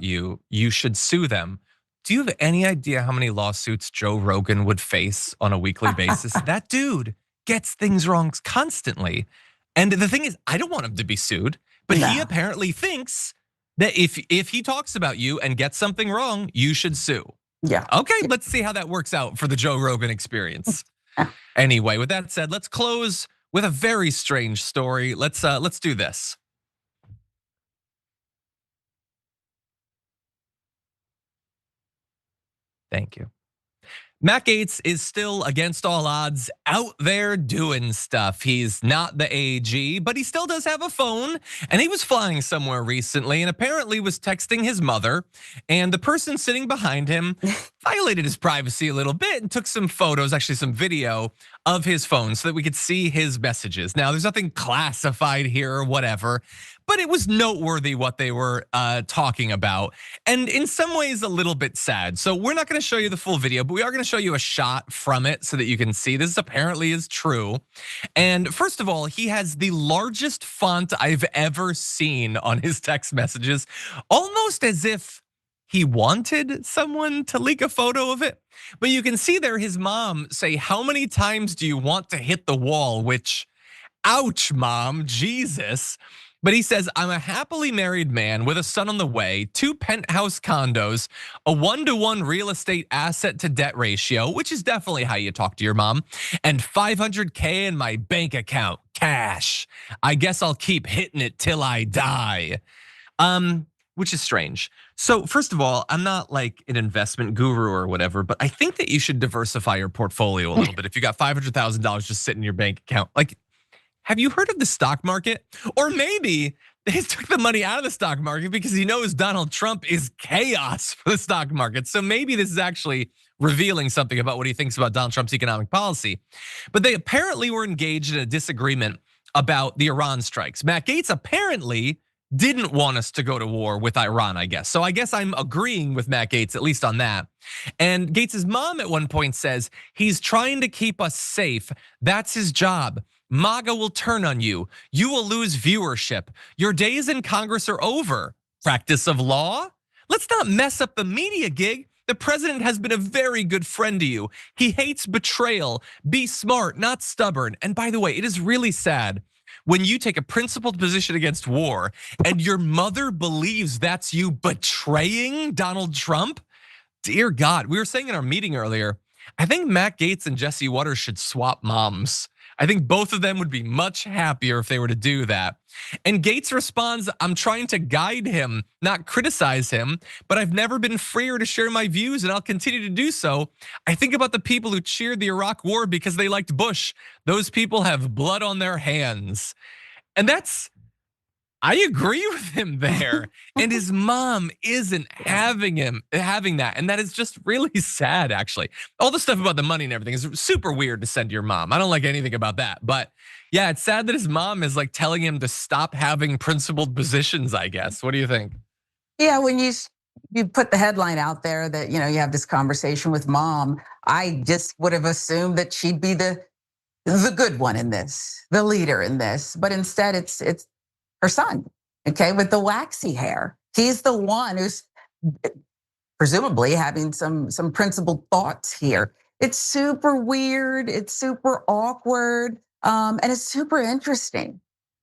you, you should sue them. Do you have any idea how many lawsuits Joe Rogan would face on a weekly basis? That dude gets things wrong constantly. And the thing is, I don't want him to be sued, but he No. apparently thinks that if he talks about you and gets something wrong, you should sue. Yeah. Okay, let's see how that works out for the Joe Rogan experience. Anyway, with that said, let's close with a very strange story. Let's do this. Thank you. Matt Gaetz is still against all odds out there doing stuff. He's not the AG, but he still does have a phone, and he was flying somewhere recently and apparently was texting his mother, and the person sitting behind him violated his privacy a little bit and took some photos, actually some video of his phone so that we could see his messages. Now, there's nothing classified here or whatever, but it was noteworthy what they were talking about, and in some ways a little bit sad. So we're not gonna show you the full video, but we are gonna show you a shot from it so that you can see this apparently is true. And first of all, he has the largest font I've ever seen on his text messages, almost as if he wanted someone to leak a photo of it. But you can see there his mom say, "How many times do you want to hit the wall?" Which, ouch, mom, Jesus. But he says, "I'm a happily married man with a son on the way, 2 penthouse condos, a 1-to-1 real estate asset to debt ratio," which is definitely how you talk to your mom, "and 500K in my bank account, cash. I guess I'll keep hitting it till I die." Which is strange. So first of all, I'm not like an investment guru or whatever, but I think that you should diversify your portfolio a little bit. If you got $500,000 just sitting in your bank account, like, have you heard of the stock market? Or maybe they took the money out of the stock market because he knows Donald Trump is chaos for the stock market. So maybe this is actually revealing something about what he thinks about Donald Trump's economic policy. But they apparently were engaged in a disagreement about the Iran strikes. Matt Gaetz apparently didn't want us to go to war with Iran, I guess. So I guess I'm agreeing with Matt Gaetz, at least on that. And Gaetz's mom at one point says, "He's trying to keep us safe. That's his job. MAGA will turn on you. You will lose viewership. Your days in Congress are over. Practice of law? Let's not mess up the media gig. The president has been a very good friend to you. He hates betrayal. Be smart, not stubborn." And by the way, it is really sad when you take a principled position against war and your mother believes that's you betraying Donald Trump. Dear God, we were saying in our meeting earlier, I think Matt Gaetz and Jesse Waters should swap moms. I think both of them would be much happier if they were to do that. And Gaetz responds, "I'm trying to guide him, not criticize him, but I've never been freer to share my views and I'll continue to do so. I think about the people who cheered the Iraq war because they liked Bush. Those people have blood on their hands." And I agree with him there. And his mom isn't having that. And that is just really sad, actually. All the stuff about the money and everything is super weird to send to your mom. I don't like anything about that. But yeah, it's sad that his mom is like telling him to stop having principled positions, I guess. What do you think? Yeah, when you put the headline out there that you have this conversation with mom, I just would have assumed that she'd be the good one in this, the leader in this. But instead it's her son, okay, with the waxy hair. He's the one who's presumably having some principled thoughts here. It's super weird, it's super awkward, and it's super interesting.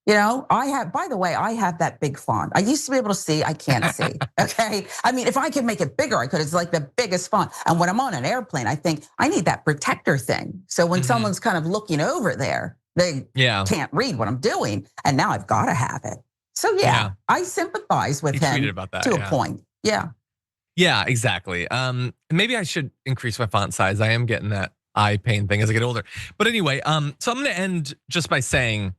By the way, I have that big font. I used to be able to see, I can't see, okay? I mean, if I could make it bigger, I could. It's like the biggest font. And when I'm on an airplane, I think I need that protector thing. So when someone's kind of looking over there, they can't read what I'm doing. And now I've got to have it. So yeah, I sympathize with him about that, to a point. Yeah. Yeah, exactly. Maybe I should increase my font size. I am getting that eye pain thing as I get older. But anyway, so I'm gonna end just by saying,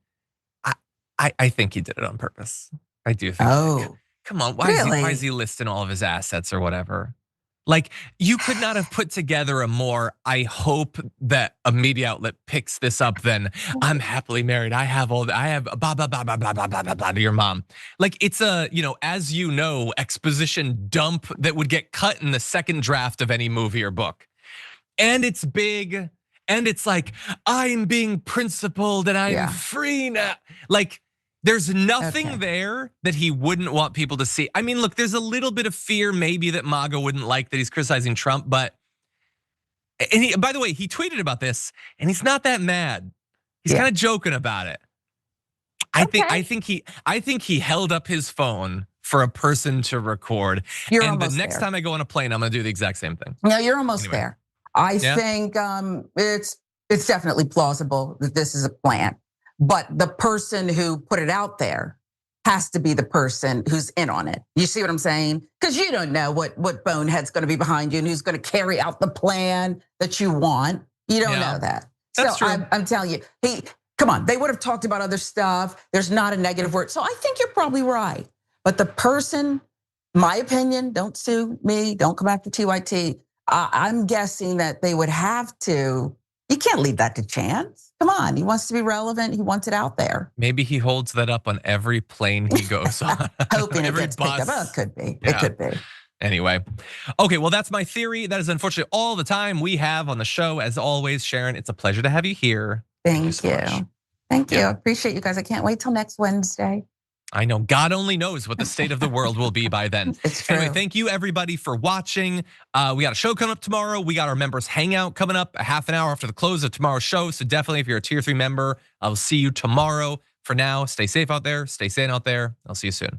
I think he did it on purpose. I do think. Oh, come on, why is he listing all of his assets or whatever? Like, you could not have put together a more, "I hope that a media outlet picks this up" than "I'm happily married. I have blah blah blah blah blah blah blah blah blah" to your mom. Like, it's a, as you know, exposition dump that would get cut in the second draft of any movie or book. And it's big, and it's like, "I'm being principled and I'm free now." Like, There's nothing Okay. there that he wouldn't want people to see. I mean, look, there's a little bit of fear maybe that MAGA wouldn't like that he's criticizing Trump, but and by the way, he tweeted about this and he's not that mad. He's Yeah. kind of joking about it. I think Okay. I think he I think he held up his phone for a person to record. You're And the almost next there. time I go on a plane, I'm gonna do the exact same thing. No, you're almost Anyway, there. I yeah. think it's definitely plausible that this is a plan, but the person who put it out there has to be the person who's in on it. You see what I'm saying? Because you don't know what bonehead's going to be behind you and who's going to carry out the plan that you want. You don't Yeah, know that. So that's true. I'm telling you, come on, they would have talked about other stuff. There's not a negative word. So I think you're probably right. But the person, my opinion, don't sue me, don't come after TYT. I'm guessing that they would have to. You can't leave that to chance. Come on, he wants to be relevant. He wants it out there. Maybe he holds that up on every plane he goes on, Hoping it every gets picked up. Oh, it bus. could be. It Yeah. could be. Anyway, okay, well, that's my theory. That is unfortunately all the time we have on the show. As always, Sharon, it's a pleasure to have you here. Thank so much. you. Thank you. Yeah. I appreciate you guys. I can't wait till next Wednesday. I know God only knows what the state of the world will be by then. It's true. Anyway, thank you everybody for watching. We got a show coming up tomorrow. We got our members hangout coming up a half an hour after the close of tomorrow's show. So definitely, if you're a tier 3 member, I'll see you tomorrow. For now, stay safe out there. Stay sane out there. I'll see you soon.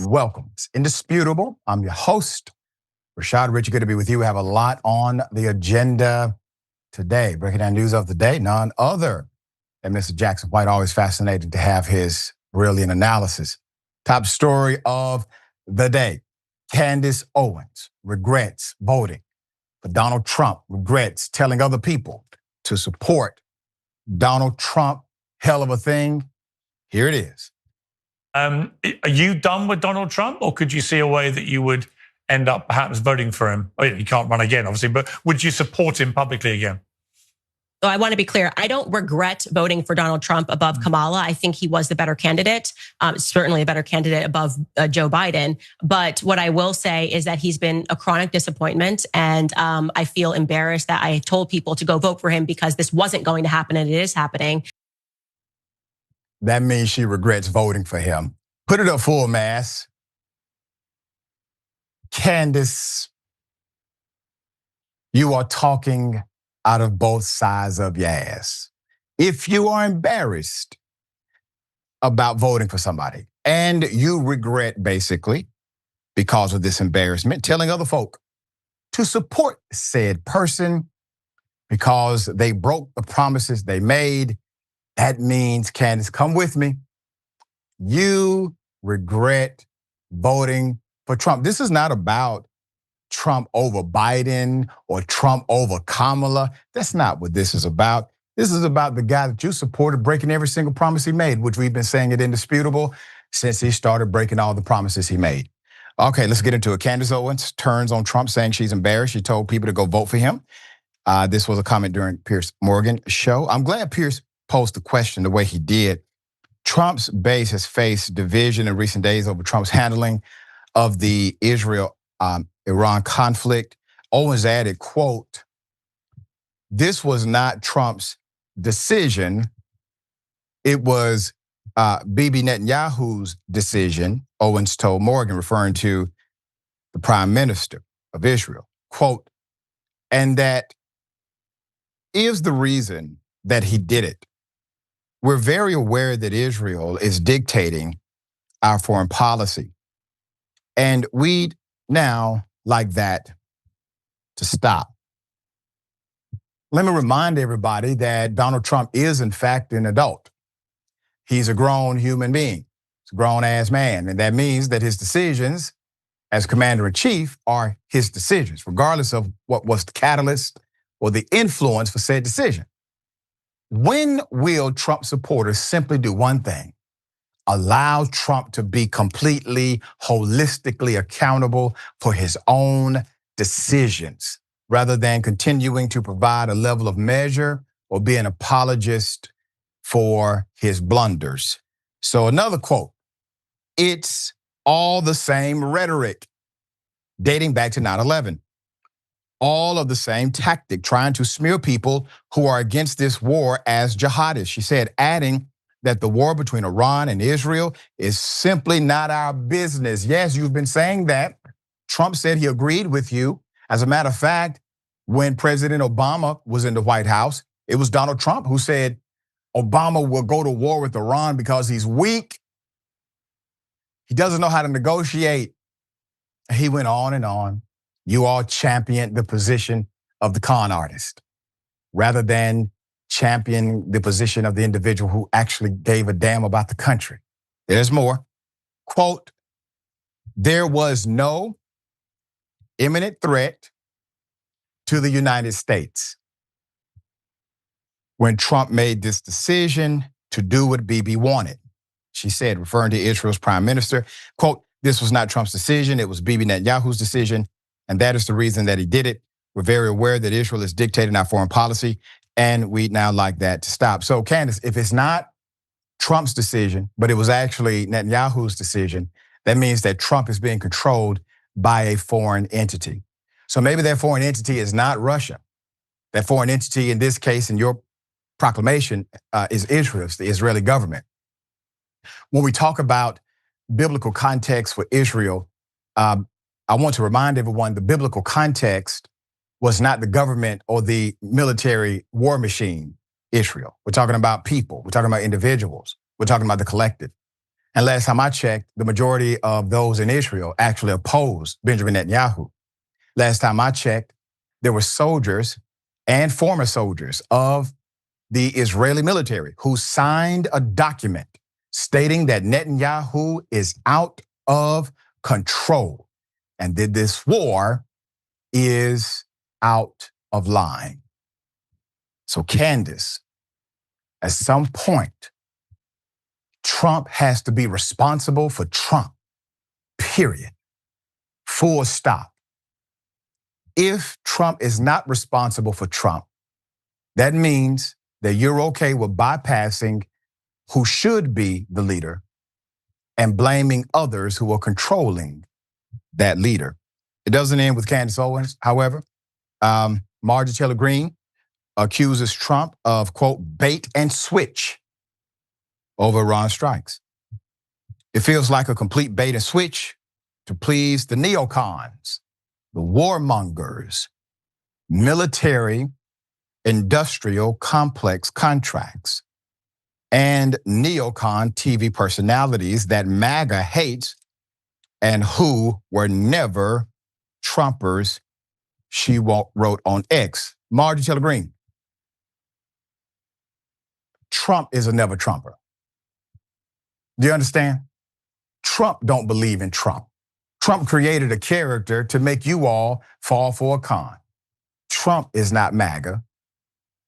Welcome. It's indisputable. I'm your host, Rashad Richey. Good to be with you. We have a lot on the agenda today. Breaking down news of the day, none other than Mr. Jackson White. Always fascinating to have his brilliant analysis. Top story of the day. Candace Owens regrets voting for Donald Trump, regrets telling other people to support Donald Trump. Hell of a thing. Here it is. Are you done with Donald Trump, or could you see a way that you would end up perhaps voting for him? Oh, you can't run again, obviously, but would you support him publicly again? So I want to be clear. I don't regret voting for Donald Trump above Kamala. I think he was the better candidate, certainly a better candidate above Joe Biden. But what I will say is that he's been a chronic disappointment. And I feel embarrassed that I told people to go vote for him because this wasn't going to happen and it is happening. That means she regrets voting for him. Put it up full mass. Candace, you are talking out of both sides of your ass. If you are embarrassed about voting for somebody and you regret basically because of this embarrassment, telling other folk to support said person because they broke the promises they made, that means, Candace, come with me. You regret voting for Trump. This is not about Trump over Biden or Trump over Kamala. That's not what this is about. This is about the guy that you supported breaking every single promise he made, which we've been saying it indisputable since he started breaking all the promises he made. Okay, let's get into it. Candace Owens turns on Trump, saying she's embarrassed. She told people to go vote for him. This was a comment during Piers Morgan's show. I'm glad Piers posed the question the way he did. Trump's base has faced division in recent days over Trump's handling of the Israel-Iran conflict. Owens added, quote, "This was not Trump's decision. It was Bibi Netanyahu's decision," Owens told Morgan, referring to the prime minister of Israel, quote, "and that is the reason that he did it. We're very aware that Israel is dictating our foreign policy. And we'd now like that to stop." Let me remind everybody that Donald Trump is, in fact, an adult. He's a grown human being. He's a grown-ass man. And that means that his decisions as commander-in-chief are his decisions, regardless of what was the catalyst or the influence for said decision. When will Trump supporters simply do one thing? Allow Trump to be completely, holistically accountable for his own decisions, rather than continuing to provide a level of measure or be an apologist for his blunders. So another quote, "It's all the same rhetoric," dating back to 9/11. All of the same tactic, trying to smear people who are against this war as jihadists, she said, adding that the war between Iran and Israel is simply not our business. Yes, you've been saying that. Trump said he agreed with you. As a matter of fact, when President Obama was in the White House, it was Donald Trump who said Obama will go to war with Iran because he's weak. He doesn't know how to negotiate. He went on and on. You all championed the position of the con artist rather than champion the position of the individual who actually gave a damn about the country. There's more. Quote, "There was no imminent threat to the United States when Trump made this decision to do what Bibi wanted," she said, referring to Israel's prime minister. Quote, "This was not Trump's decision. It was Bibi Netanyahu's decision. And that is the reason that he did it. We're very aware that Israel is dictating our foreign policy, and we'd now like that to stop." So, Candace, if it's not Trump's decision, but it was actually Netanyahu's decision, that means that Trump is being controlled by a foreign entity. So maybe that foreign entity is not Russia. That foreign entity, in this case, in your proclamation, is Israel, it's the Israeli government. When we talk about biblical context for Israel, I want to remind everyone the biblical context was not the government or the military war machine, Israel. We're talking about people. We're talking about individuals. We're talking about the collective. And last time I checked, the majority of those in Israel actually opposed Benjamin Netanyahu. Last time I checked, there were soldiers and former soldiers of the Israeli military who signed a document stating that Netanyahu is out of control and that this war is out of line. So Candace, at some point, Trump has to be responsible for Trump, period. Full stop. If Trump is not responsible for Trump, that means that you're okay with bypassing who should be the leader and blaming others who are controlling that leader. It doesn't end with Candace Owens, however. Marjorie Taylor Greene accuses Trump of, quote, bait and switch over Iran strikes. It feels like a complete bait and switch to please the neocons, the warmongers, military, industrial complex contracts, and neocon TV personalities that MAGA hates and who were never Trumpers, she wrote on X. Marjorie Taylor Greene. Trump is a never Trumper. Do you understand? Trump don't believe in Trump. Trump created a character to make you all fall for a con. Trump is not MAGA.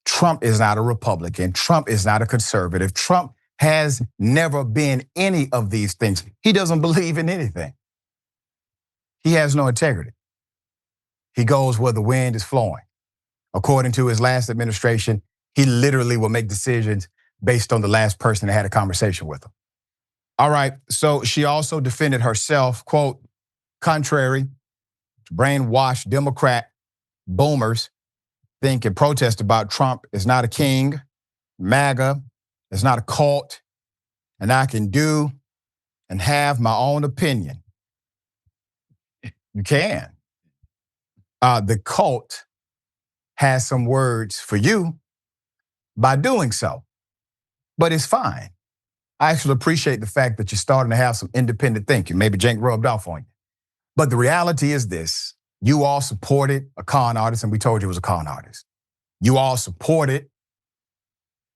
Trump is not a Republican. Trump is not a conservative. Trump has never been any of these things. He doesn't believe in anything. He has no integrity. He goes where the wind is flowing. According to his last administration, he literally will make decisions based on the last person that had a conversation with him. All right, so she also defended herself, quote, contrary to brainwashed Democrat boomers think and protest about Trump is not a king, MAGA is not a cult, and I can do and have my own opinion. You can. The cult has some words for you by doing so, but it's fine. I actually appreciate the fact that you're starting to have some independent thinking. Maybe Cenk rubbed off on you. But the reality is this. You all supported a con artist, and we told you it was a con artist. You all supported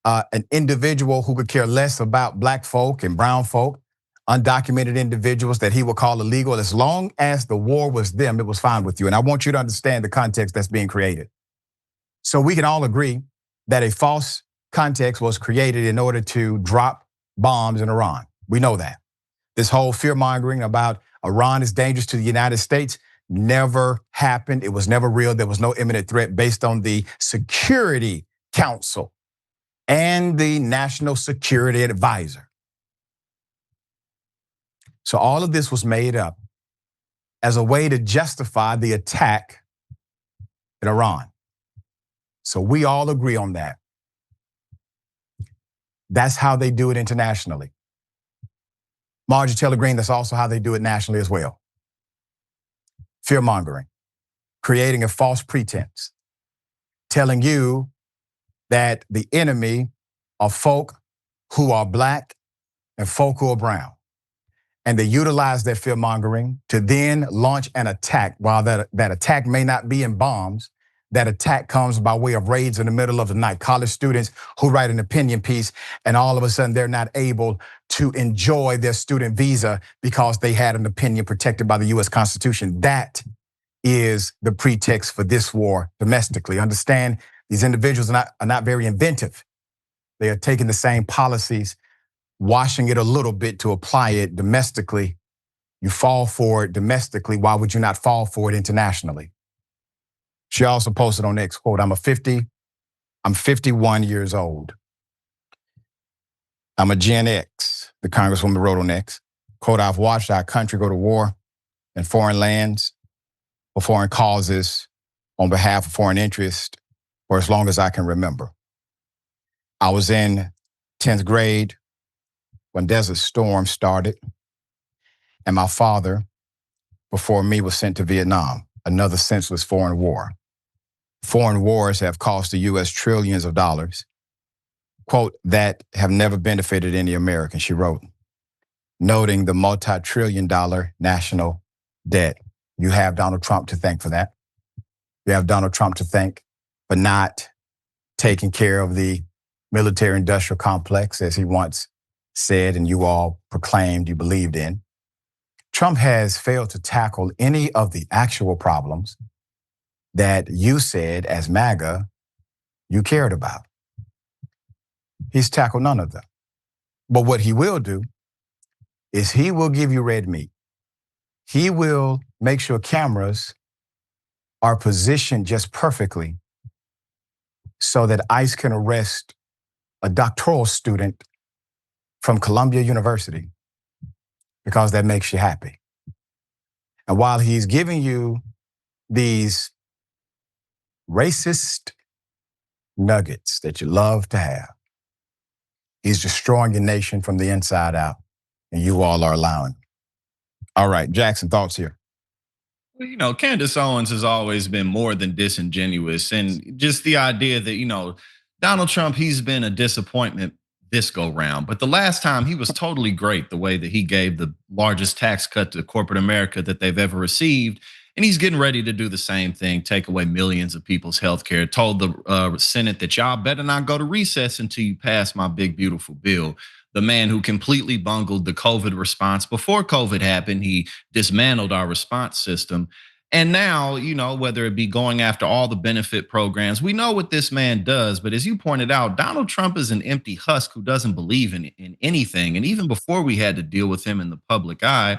an individual who could care less about black folk and brown folk, undocumented individuals that he would call illegal. As long as the war was them, it was fine with you. And I want you to understand the context that's being created. So we can all agree that a false context was created in order to drop bombs in Iran. We know that. This whole fear-mongering about Iran is dangerous to the United States never happened. It was never real. There was no imminent threat based on the Security Council and the National Security Advisor. So all of this was made up as a way to justify the attack in Iran. So we all agree on that. That's how they do it internationally. Marjorie Taylor Greene, that's also how they do it nationally as well. Fear-mongering, creating a false pretense, telling you that the enemy are folk who are black and folk who are brown. And they utilize their fear-mongering to then launch an attack. While that attack may not be in bombs, that attack comes by way of raids in the middle of the night. College students who write an opinion piece and all of a sudden they're not able to enjoy their student visa because they had an opinion protected by the US Constitution. That is the pretext for this war domestically. Understand, these individuals are not very inventive. They are taking the same policies, washing it a little bit to apply it domestically. You fall for it domestically. Why would you not fall for it internationally? She also posted on X, quote, I'm 51 years old. I'm a Gen X, the Congresswoman wrote on X. Quote, I've watched our country go to war in foreign lands for foreign causes on behalf of foreign interests for as long as I can remember. I was in 10th grade when Desert Storm started, and my father, before me, was sent to Vietnam, another senseless foreign war. Foreign wars have cost the U.S. trillions of dollars, quote, that have never benefited any American, she wrote, noting the multi-trillion-dollar national debt. You have Donald Trump to thank for that. You have Donald Trump to thank for not taking care of the military-industrial complex, as he once said and you all proclaimed you believed in. Trump has failed to tackle any of the actual problems that you said as MAGA you cared about. He's tackled none of them. But what he will do is he will give you red meat. He will make sure cameras are positioned just perfectly so that ICE can arrest a doctoral student from Columbia University because that makes you happy. And while he's giving you these racist nuggets that you love to have, he's destroying your nation from the inside out, and you all are allowing it. All right, Jackson, thoughts here? Well, Candace Owens has always been more than disingenuous. And just the idea that, Donald Trump, he's been a disappointment this go round. But the last time he was totally great, the way that he gave the largest tax cut to corporate America that they've ever received. And he's getting ready to do the same thing, take away millions of people's health care. Told the Senate that y'all better not go to recess until you pass my big, beautiful bill. The man who completely bungled the COVID response before COVID happened. He dismantled our response system. And now, whether it be going after all the benefit programs, we know what this man does. But as you pointed out, Donald Trump is an empty husk who doesn't believe in anything. And even before we had to deal with him in the public eye,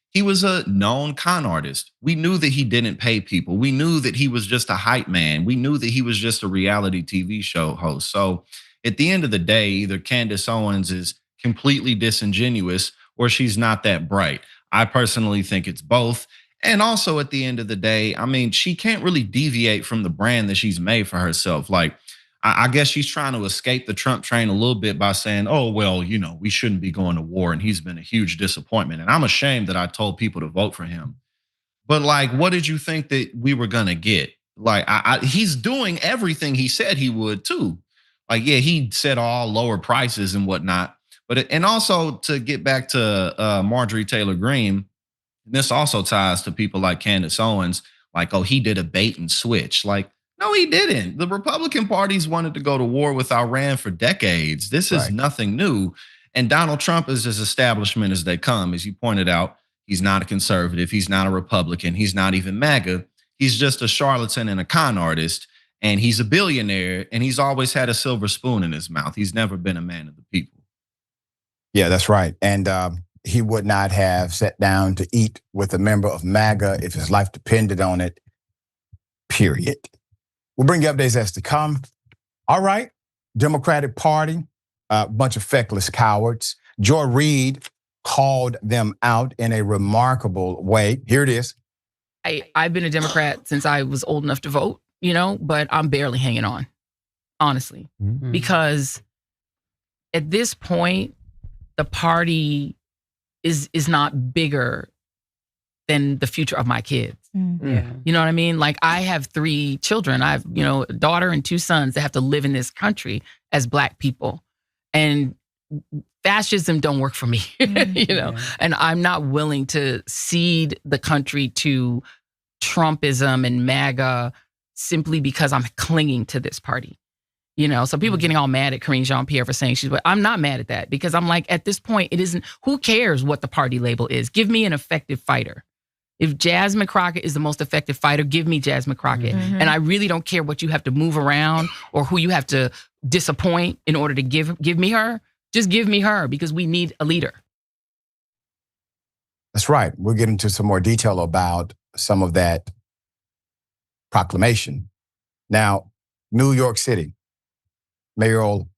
he was a known con artist. We knew that he didn't pay people. We knew that he was just a hype man. We knew that he was just a reality TV show host. So at the end of the day, either Candace Owens is completely disingenuous or she's not that bright. I personally think it's both. And also at the end of the day, she can't really deviate from the brand that she's made for herself. Like, I guess she's trying to escape the Trump train a little bit by saying, oh, well, we shouldn't be going to war. And he's been a huge disappointment. And I'm ashamed that I told people to vote for him. But like, what did you think that we were going to get? Like, he's doing everything he said he would too. Like, yeah, he said all lower prices and whatnot. And also to get back to Marjorie Taylor Greene, this also ties to people like Candace Owens, like, oh, he did a bait and switch. Like, no, he didn't. The Republican parties wanted to go to war with Iran for decades. This is nothing new. And Donald Trump is as establishment as they come. As you pointed out, he's not a conservative. He's not a Republican. He's not even MAGA. He's just a charlatan and a con artist. And he's a billionaire. And he's always had a silver spoon in his mouth. He's never been a man of the people. Yeah, that's right. And he would not have sat down to eat with a member of MAGA if his life depended on it, period. We'll bring you updates as to come. All right, Democratic Party, a bunch of feckless cowards. Joy Reid called them out in a remarkable way. Here it is. I've been a Democrat since I was old enough to vote, but I'm barely hanging on, honestly, because at this point, the party is not bigger than the future of my kids. Yeah. You know what I mean? Like, I have 3 children. I have, a daughter and 2 sons that have to live in this country as Black people. And fascism don't work for me, and I'm not willing to cede the country to Trumpism and MAGA simply because I'm clinging to this party. So people getting all mad at Karine Jean-Pierre for saying but I'm not mad at that, because I'm like, at this point, it isn't, who cares what the party label is? Give me an effective fighter. If Jasmine Crockett is the most effective fighter, give me Jasmine Crockett. And I really don't care what you have to move around or who you have to disappoint in order to give me her. Just give me her, because we need a leader. That's right. We'll get into some more detail about some of that proclamation. Now, New York City, mayoral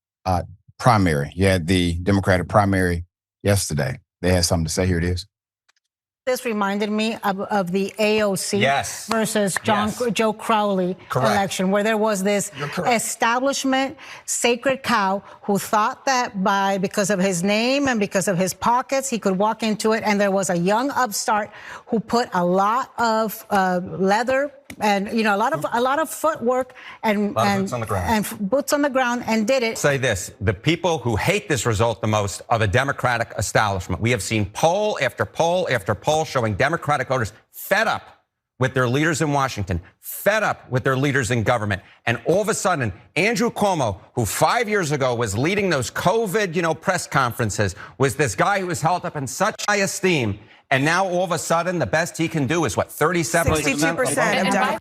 primary. You had the Democratic primary yesterday. They had something to say. Here it is. This reminded me of the AOC versus Joe Crowley election, where there was this establishment sacred cow who thought that because of his name and because of his pockets, he could walk into it. And there was a young upstart who put a lot of leather and a lot of footwork and boots on the ground and did it. Say this: the people who hate this result the most are the Democratic establishment. We have seen poll after poll after poll showing Democratic voters fed up with their leaders in Washington, fed up with their leaders in government. And all of a sudden, Andrew Cuomo, who 5 years ago was leading those COVID, press conferences, was this guy who was held up in such high esteem. And now all of a sudden, the best he can do is what, 37%?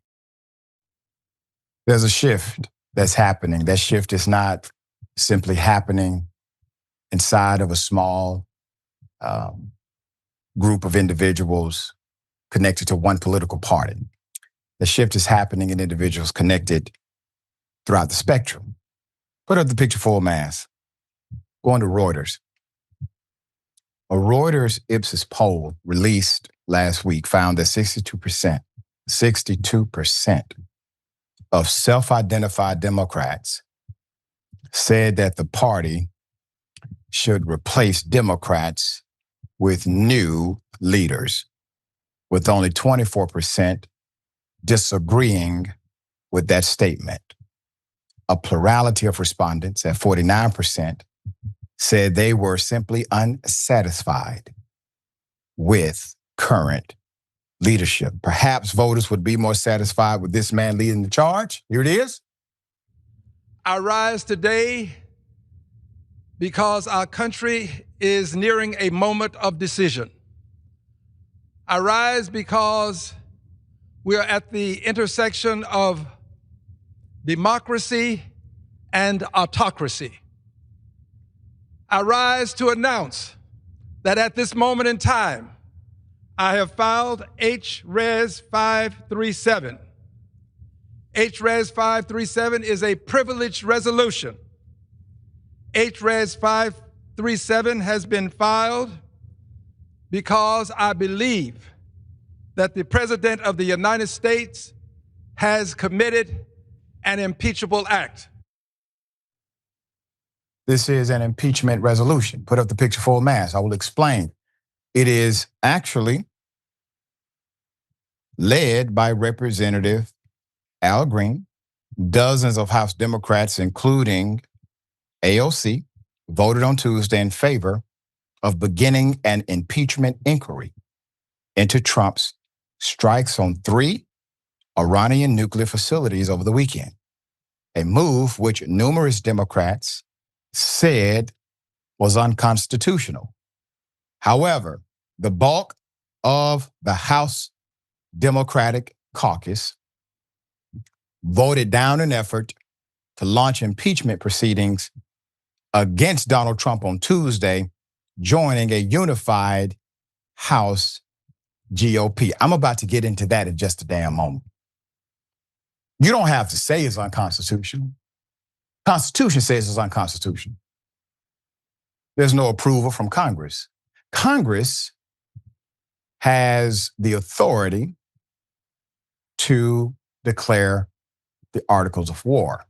There's a shift that's happening. That shift is not simply happening inside of a small group of individuals connected to one political party. The shift is happening in individuals connected throughout the spectrum. Put up the picture full mass. Going to Reuters. A Reuters Ipsos poll released last week found that 62% of self-identified Democrats said that the party should replace Democrats with new leaders, with only 24% disagreeing with that statement. A plurality of respondents at 49% said they were simply unsatisfied with current leadership. Perhaps voters would be more satisfied with this man leading the charge. Here it is. I rise today because our country is nearing a moment of decision. I rise because we are at the intersection of democracy and autocracy. I rise to announce that at this moment in time, I have filed H-Res 537. H-Res 537 is a privileged resolution. H-Res 537 has been filed because I believe that the President of the United States has committed an impeachable act. This is an impeachment resolution. Put up the picture full mass. I will explain. It is actually led by Representative Al Green. Dozens of House Democrats, including AOC, voted on Tuesday in favor of beginning an impeachment inquiry into Trump's strikes on 3 Iranian nuclear facilities over the weekend, a move which numerous Democrats said was unconstitutional. However, the bulk of the House Democratic caucus voted down an effort to launch impeachment proceedings against Donald Trump on Tuesday, joining a unified House GOP. I'm about to get into that in just a damn moment. You don't have to say it's unconstitutional. Constitution says it's unconstitutional. There's no approval from Congress. Congress has the authority to declare the articles of war.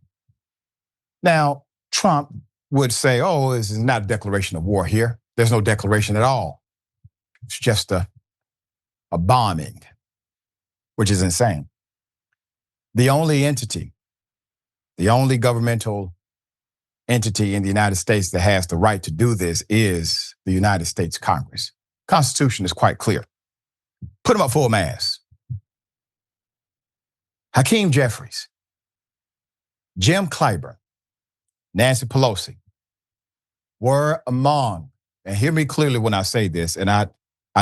Now, Trump would say, oh, this is not a declaration of war here. There's no declaration at all. It's just a bombing, which is insane. The only entity, the only governmental entity in the United States that has the right to do this is the United States Congress. Constitution is quite clear. Put them up full mass. Hakeem Jeffries, Jim Clyburn, Nancy Pelosi were among, and hear me clearly when I say this, and I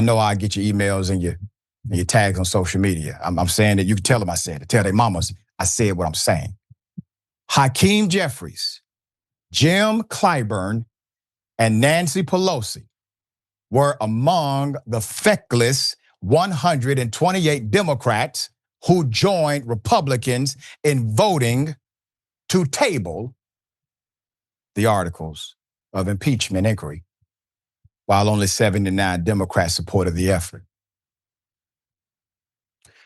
know I get your emails and your tags on social media. I'm saying that you can tell them I said it. Tell their mamas I said what I'm saying. Hakeem Jeffries, Jim Clyburn, and Nancy Pelosi were among the feckless 128 Democrats who joined Republicans in voting to table the articles of impeachment inquiry, while only 79 Democrats supported the effort.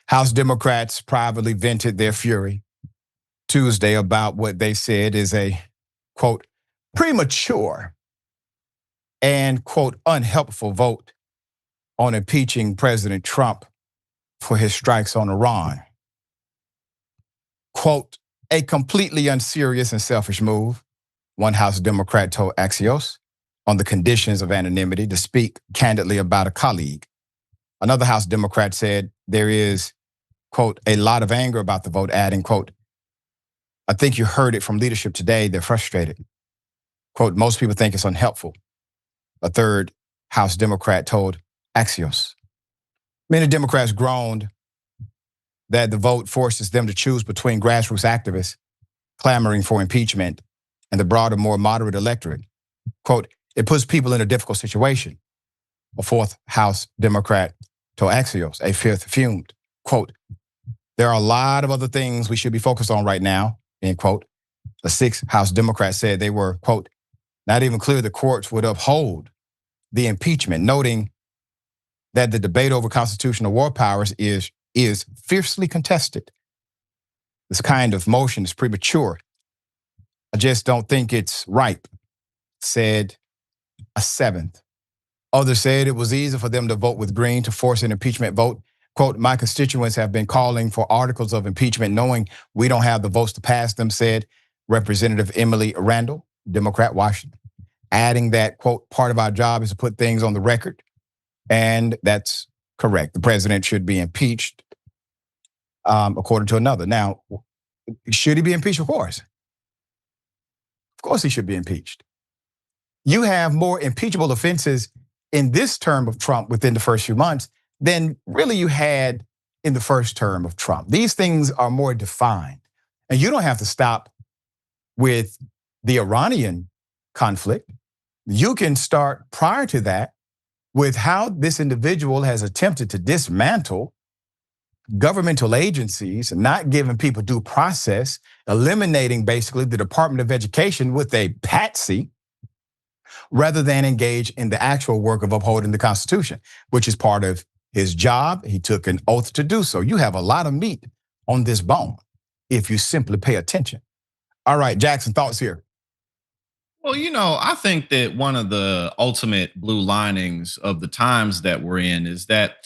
House Democrats privately vented their fury Tuesday about what they said is a, quote, premature and, quote, unhelpful vote on impeaching President Trump for his strikes on Iran. Quote, a completely unserious and selfish move, one House Democrat told Axios, on the conditions of anonymity to speak candidly about a colleague. Another House Democrat said there is, quote, a lot of anger about the vote, adding, quote, I think you heard it from leadership today. They're frustrated. Quote, most people think it's unhelpful. A third House Democrat told Axios. Many Democrats groaned that the vote forces them to choose between grassroots activists clamoring for impeachment and the broader, more moderate electorate. Quote, It puts people in a difficult situation. A fourth House Democrat told Axios, a fifth fumed, quote, there are a lot of other things we should be focused on right now, end quote. The sixth House Democrat said they were, quote, not even clear the courts would uphold the impeachment, noting that the debate over constitutional war powers is fiercely contested. This kind of motion is premature. I just don't think it's ripe, said a seventh. Others said it was easy for them to vote with green to force an impeachment vote. Quote, my constituents have been calling for articles of impeachment knowing we don't have the votes to pass them, said Representative Emily Randall, Democrat, Washington, adding that, quote, part of our job is to put things on the record. And that's correct. The president should be impeached, according to another. Now, should he be impeached? Of course. Of course he should be impeached. You have more impeachable offenses in this term of Trump within the first few months than really you had in the first term of Trump. These things are more defined. And you don't have to stop with the Iranian conflict. You can start prior to that with how this individual has attempted to dismantle governmental agencies, not giving people due process, eliminating basically the Department of Education with a patsy, rather than engage in the actual work of upholding the Constitution, which is part of his job. He took an oath to do so. You have a lot of meat on this bone if you simply pay attention. All right, Jackson, thoughts here. Well, I think that one of the ultimate blue linings of the times that we're in is that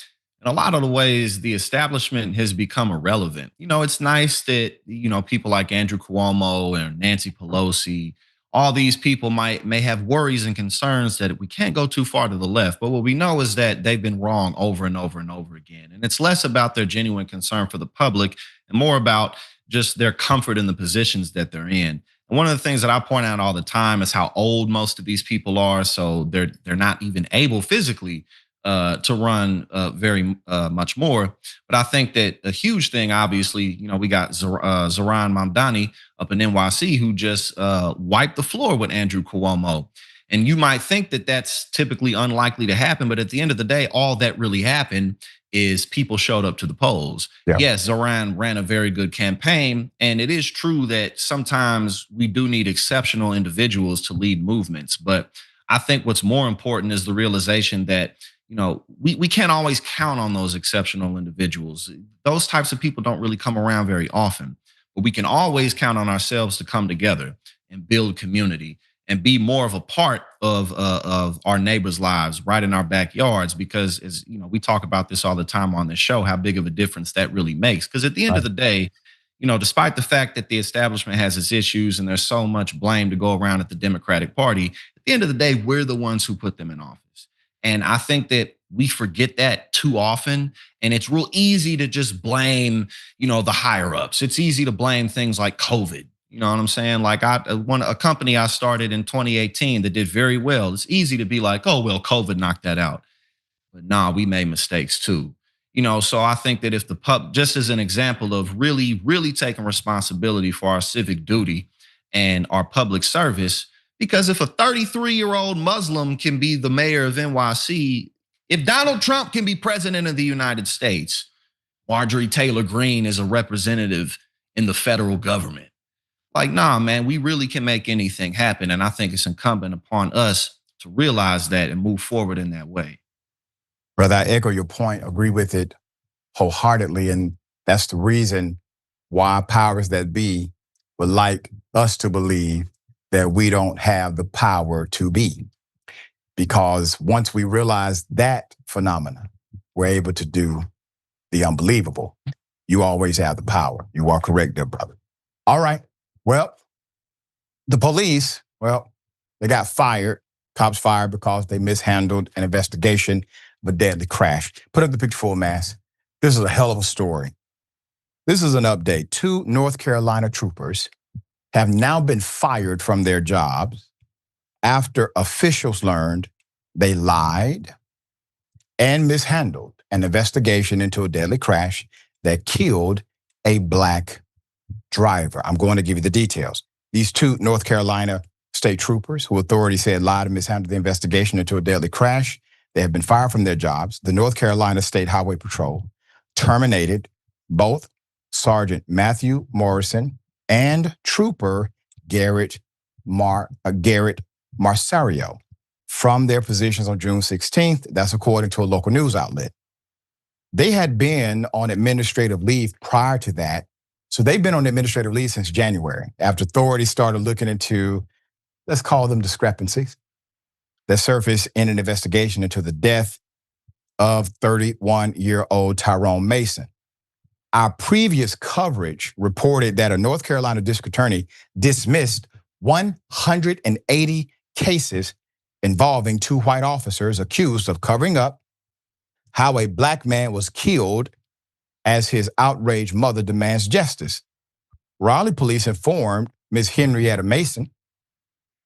in a lot of the ways, the establishment has become irrelevant. It's nice that, people like Andrew Cuomo and Nancy Pelosi, all these people may have worries and concerns that we can't go too far to the left. But what we know is that they've been wrong over and over and over again. And it's less about their genuine concern for the public and more about just their comfort in the positions that they're in. And one of the things that I point out all the time is how old most of these people are. So they're not even able physically to run very much more. But I think that a huge thing, obviously, we got Zohran Mamdani up in NYC who just wiped the floor with Andrew Cuomo. And you might think that that's typically unlikely to happen. But at the end of the day, all that really happened is people showed up to the polls. Yeah. Yes, Zohran ran a very good campaign. And it is true that sometimes we do need exceptional individuals to lead movements. But I think what's more important is the realization that we can't always count on those exceptional individuals. Those types of people don't really come around very often, but we can always count on ourselves to come together and build community and be more of a part of our neighbors' lives right in our backyards. Because as we talk about this all the time on this show, how big of a difference that really makes. Because at the end of the day, despite the fact that the establishment has its issues and there's so much blame to go around at the Democratic Party, at the end of the day, we're the ones who put them in office. And I think that we forget that too often. And it's real easy to just blame, the higher ups. It's easy to blame things like COVID. You know what I'm saying? Like a company I started in 2018 that did very well. It's easy to be like, oh, well, COVID knocked that out. But nah, we made mistakes too. So I think that if just as an example of really, really taking responsibility for our civic duty and our public service, because if a 33-year-old Muslim can be the mayor of NYC, if Donald Trump can be president of the United States, Marjorie Taylor Greene is a representative in the federal government. Like, nah, man, we really can make anything happen. And I think it's incumbent upon us to realize that and move forward in that way. Brother, I echo your point, agree with it wholeheartedly. And that's the reason why powers that be would like us to believe that we don't have the power to be. Because once we realize that phenomena, we're able to do the unbelievable. You always have the power. You are correct there, brother. All right. Well, the police, they got fired. Cops fired because they mishandled an investigation of a deadly crash. Put up the picture full mass. This is a hell of a story. This is an update. 2 North Carolina troopers have now been fired from their jobs after officials learned they lied and mishandled an investigation into a deadly crash that killed a black driver. I'm going to give you the details. These 2 North Carolina state troopers who authorities said lied and mishandled the investigation into a deadly crash. They have been fired from their jobs. The North Carolina State Highway Patrol terminated both Sergeant Matthew Morrison and Trooper Garrett Marsario from their positions on June 16th. That's according to a local news outlet. They had been on administrative leave prior to that. So they've been on administrative leave since January, after authorities started looking into, let's call them discrepancies, that surfaced in an investigation into the death of 31-year-old Tyrone Mason. Our previous coverage reported that a North Carolina district attorney dismissed 180 cases involving two white officers accused of covering up how a black man was killed as his outraged mother demands justice. Raleigh police informed Ms. Henrietta Mason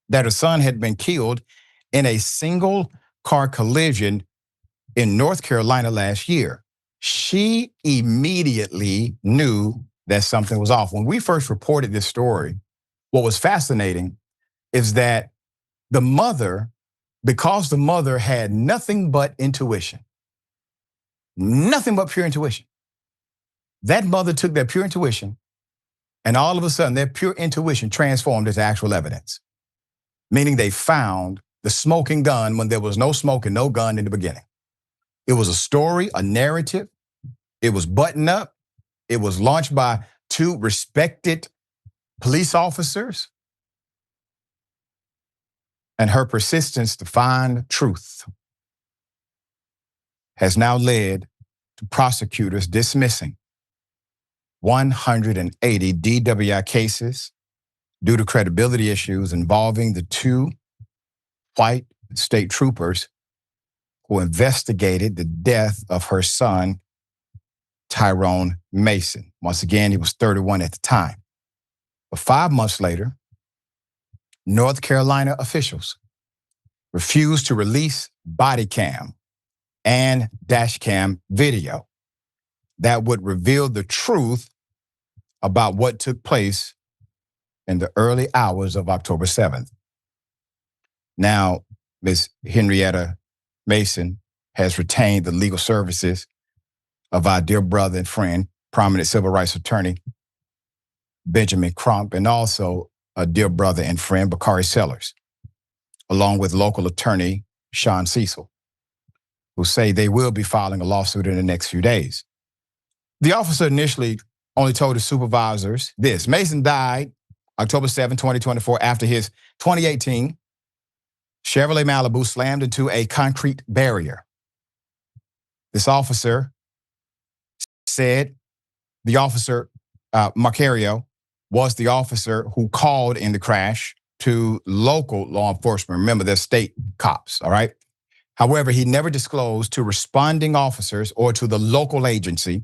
that her son had been killed in a single car collision in North Carolina last year. She immediately knew that something was off. When we first reported this story, what was fascinating is that the mother, because the mother had nothing but intuition, nothing but pure intuition, that mother took that pure intuition, and all of a sudden that pure intuition transformed into actual evidence. Meaning they found the smoking gun when there was no smoke and no gun in the beginning. It was a story, a narrative. It was buttoned up. It was launched by two respected police officers. And her persistence to find truth has now led to prosecutors dismissing 180 DWI cases due to credibility issues involving the two white state troopers who investigated the death of her son, Tyrone Mason. Once again, he was 31 at the time. But 5 months later, North Carolina officials refused to release body cam and dash cam video that would reveal the truth about what took place in the early hours of October 7th. Now, Ms. Henrietta Mason has retained the legal services of our dear brother and friend, prominent civil rights attorney, Benjamin Crump, and also a dear brother and friend, Bakari Sellers, along with local attorney, Sean Cecil, who say they will be filing a lawsuit in the next few days. The officer initially only told his supervisors this: Mason died October 7, 2024, after his 2018 Chevrolet Malibu slammed into a concrete barrier. This officer said the officer, Marcario, was the officer who called in the crash to local law enforcement. Remember, they're state cops, all right? However, he never disclosed to responding officers or to the local agency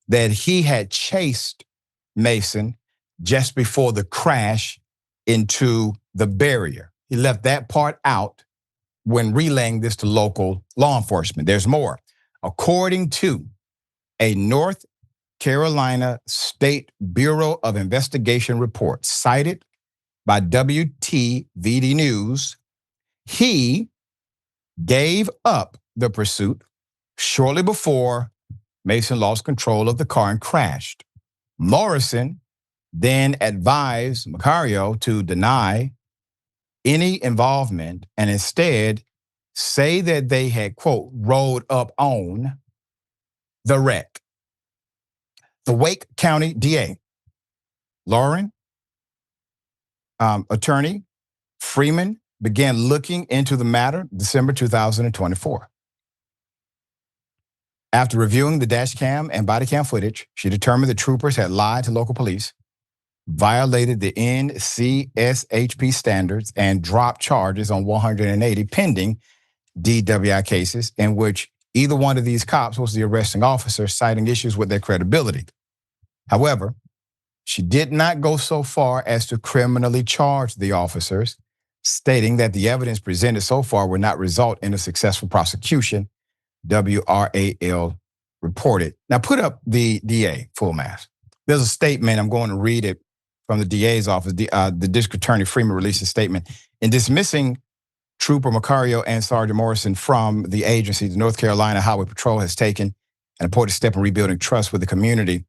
that he had chased Mason just before the crash into the barrier. He left that part out when relaying this to local law enforcement. There's more. According to a North Carolina State Bureau of Investigation report cited by WTVD News, he gave up the pursuit shortly before Mason lost control of the car and crashed. Morrison then advised Macario to deny any involvement and instead say that they had, quote, rolled up on the wreck. The Wake County DA, Lauren, attorney Freeman, began looking into the matter December 2024. After reviewing the dash cam and body cam footage, she determined the troopers had lied to local police, violated the NCSHP standards, and dropped charges on 180 pending DWI cases in which either one of these cops was the arresting officer, citing issues with their credibility. However, she did not go so far as to criminally charge the officers, stating that the evidence presented so far would not result in a successful prosecution, WRAL reported. Now put up the DA full mask. There's a statement, I'm going to read it from the DA's office. The district attorney Freeman released a statement in dismissing Trooper Macario and Sergeant Morrison from the agency. The North Carolina Highway Patrol has taken an important step in rebuilding trust with the community.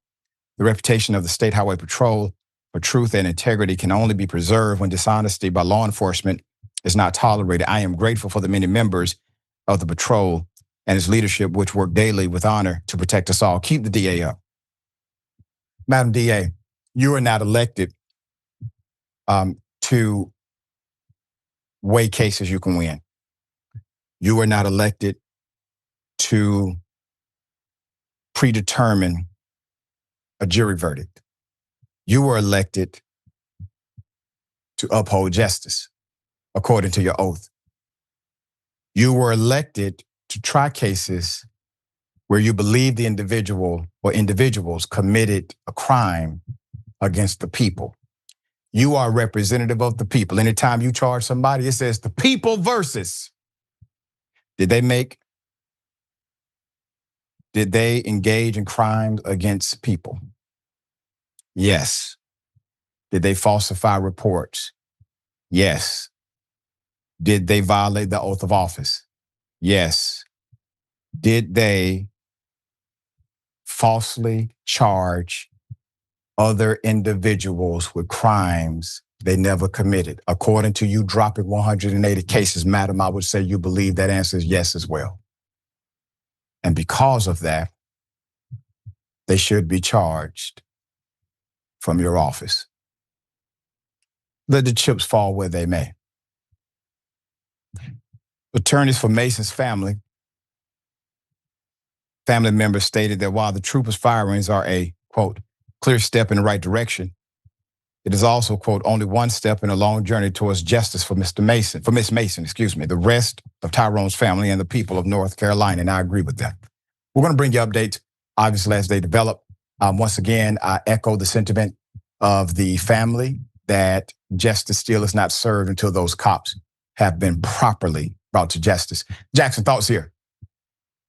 The reputation of the State Highway Patrol for truth and integrity can only be preserved when dishonesty by law enforcement is not tolerated. I am grateful for the many members of the patrol and its leadership, which work daily with honor to protect us all. Keep the DA up. Madam DA, you are not elected to weigh cases you can win. You are not elected to predetermine a jury verdict. You were elected to uphold justice according to your oath. You were elected to try cases where you believe the individual or individuals committed a crime against the people. You are a representative of the people. Anytime you charge somebody, it says the people versus. Did they engage in crimes against people? Yes. Did they falsify reports? Yes. Did they violate the oath of office? Yes. Did they falsely charge other individuals with crimes they never committed? According to you dropping 180 cases, madam, I would say you believe that answer is yes as well. And because of that, they should be charged from your office. Let the chips fall where they may. Attorneys for Mason's family members stated that while the troopers' firings are a, quote, clear step in the right direction, it is also, quote, only one step in a long journey towards justice for Miss Mason, the rest of Tyrone's family and the people of North Carolina, and I agree with that. We're going to bring you updates, obviously, as they develop. Once again, I echo the sentiment of the family that justice still is not served until those cops have been properly brought to justice. Jackson, thoughts here?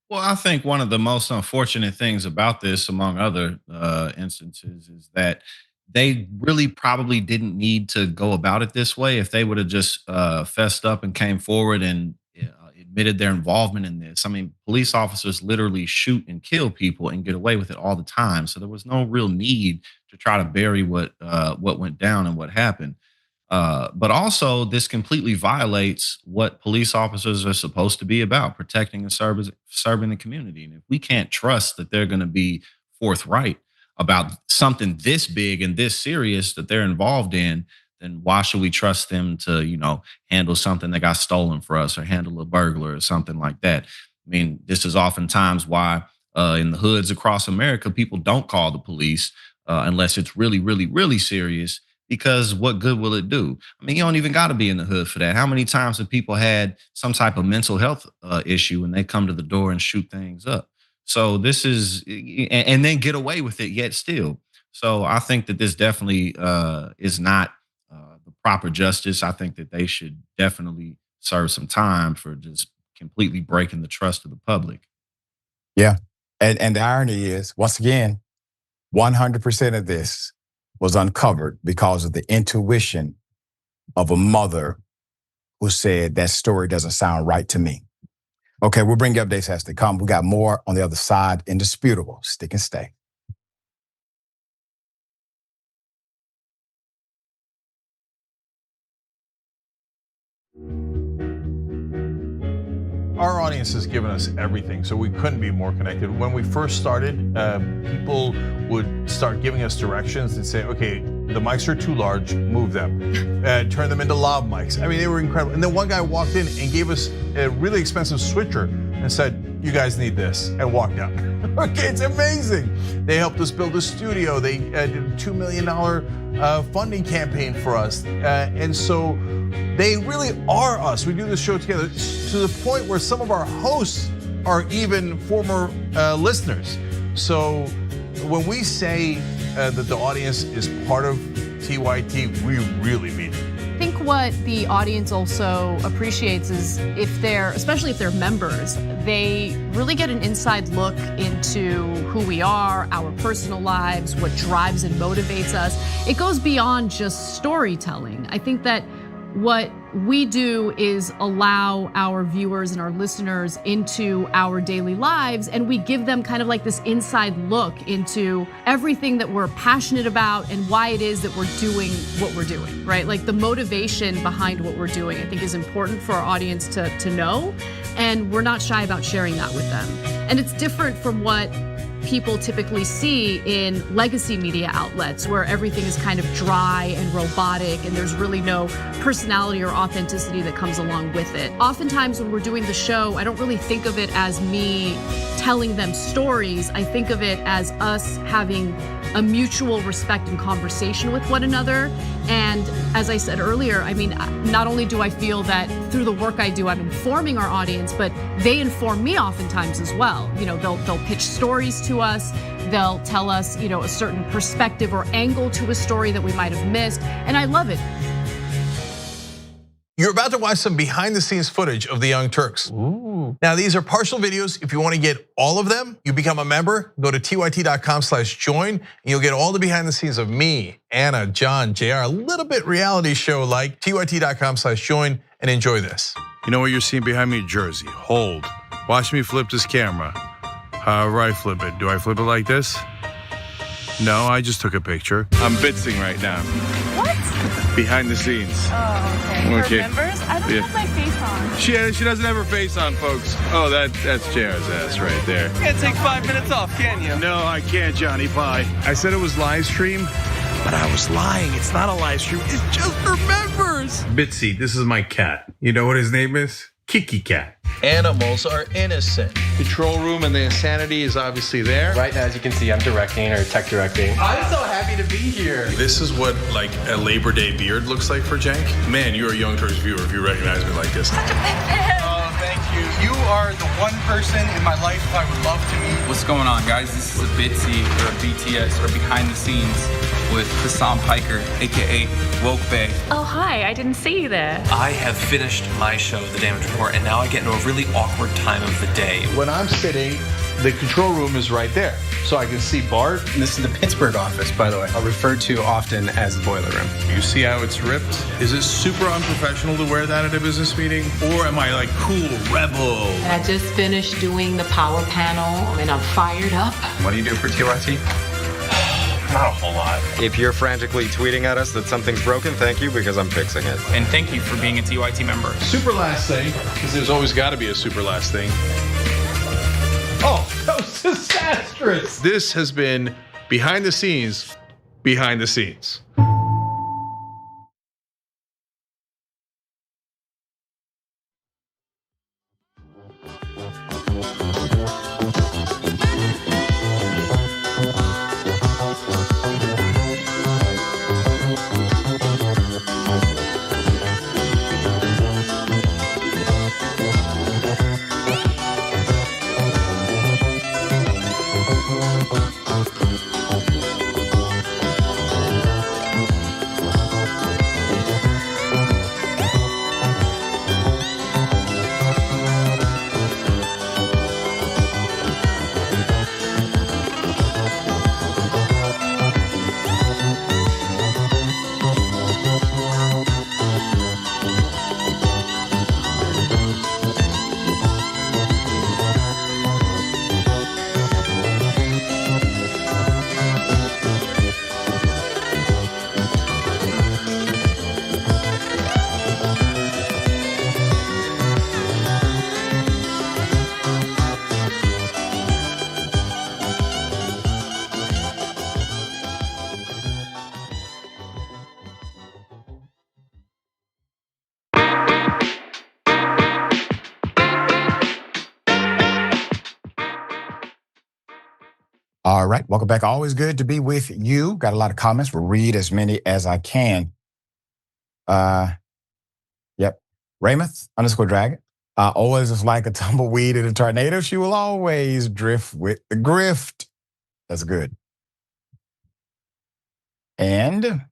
Well, I think one of the most unfortunate things about this, among other instances, is that they really probably didn't need to go about it this way. If they would have just fessed up and came forward and admitted their involvement in this. I mean, police officers literally shoot and kill people and get away with it all the time. So there was no real need to try to bury what went down and what happened. But also, this completely violates what police officers are supposed to be about, protecting and serving the community. And if we can't trust that they're going to be forthright about something this big and this serious that they're involved in, then why should we trust them to, handle something that got stolen for us or handle a burglar or something like that? I mean, this is oftentimes why in the hoods across America, people don't call the police unless it's really, really, really serious. Because what good will it do? I mean, you don't even got to be in the hood for that. How many times have people had some type of mental health issue and they come to the door and shoot things up? So this is, and then get away with it yet still. So I think that this definitely is not the proper justice. I think that they should definitely serve some time for just completely breaking the trust of the public. Yeah. And the irony is, once again, 100% of this was uncovered because of the intuition of a mother who said that story doesn't sound right to me. Okay, we'll bring you updates as they come. We got more on the other side. Indisputable. Stick and stay. Our audience has given us everything, so we couldn't be more connected. When we first started, people would start giving us directions and say, okay, the mics are too large, move them. Turn them into lav mics. I mean, they were incredible. And then one guy walked in and gave us a really expensive switcher and said, you guys need this, and walked out. Okay, it's amazing. They helped us build a studio. They did a $2 million funding campaign for us. And so they really are us. We do this show together to the point where some of our hosts are even former listeners. So when we say that the audience is part of TYT, we really mean it. I think what the audience also appreciates is especially if they're members, they really get an inside look into who we are, our personal lives, what drives and motivates us. It goes beyond just storytelling. I think that what we do is allow our viewers and our listeners into our daily lives, and we give them kind of like this inside look into everything that we're passionate about and why it is that we're doing what we're doing, right? Like the motivation behind what we're doing, I think is important for our audience to know, and we're not shy about sharing that with them. And it's different from what people typically see in legacy media outlets where everything is kind of dry and robotic and there's really no personality or authenticity that comes along with it. Oftentimes when we're doing the show, I don't really think of it as me telling them stories. I think of it as us having a mutual respect and conversation with one another. And as I said earlier, I mean, not only do I feel that through the work I do, I'm informing our audience, but they inform me oftentimes as well. You know, they'll pitch stories to us. They'll tell us, you know, a certain perspective or angle to a story that we might have missed. And I love it. You're about to watch some behind the scenes footage of the Young Turks. Ooh. Now, these are partial videos. If you want to get all of them, you become a member. Go to tyt.com/join, and you'll get all the behind the scenes of me, Anna, John, JR, a little bit reality show like. tyt.com/join, and enjoy this. You know what you're seeing behind me? Jersey. Hold. Watch me flip this camera. However I flip it. Do I flip it like this? No, I just took a picture. I'm bitzing right now. What? Behind the scenes. Oh, okay. For members? I don't have my face on. She doesn't have her face on, folks. Oh, that's JR's ass right there. You can't take 5 minutes off, can you? No, I can't, Johnny. Bye. I said it was live stream, but I was lying. It's not a live stream. It's just for members. Bitsy, this is my cat. You know what his name is? Kiki Cat. Animals are innocent. Control room and the insanity is obviously there. Right now, as you can see, I'm directing or tech directing. I'm so happy to be here. This is what like a Labor Day beard looks like for Cenk. Man, you're a Young Turks viewer if you recognize me like this. Such a big fan. Oh, thank you. You are the one person in my life I would love to meet. What's going on, guys? This is a Bitsy or a BTS or behind the scenes with Hassan Piker, AKA Woke Bay. Oh, hi, I didn't see you there. I have finished my show, The Damage Report, and now I get into a really awkward time of the day. When I'm sitting, the control room is right there. So I can see Bart. This is the Pittsburgh office, by the way. I'll refer to often as the boiler room. You see how it's ripped? Is it super unprofessional to wear that at a business meeting? Or am I like cool rebel? I just finished doing the power panel and I'm fired up. What do you do for TYT? Not a whole lot. If you're frantically tweeting at us that something's broken, thank you, because I'm fixing it. And thank you for being a TYT member. Super last thing, because there's always got to be a super last thing. Oh, that was disastrous. This has been behind the scenes, behind the scenes. All right, welcome back. Always good to be with you. Got a lot of comments. We'll read as many as I can. Yep. Raymond_dragon. Always is like a tumbleweed in a tornado. She will always drift with the grift. That's good. And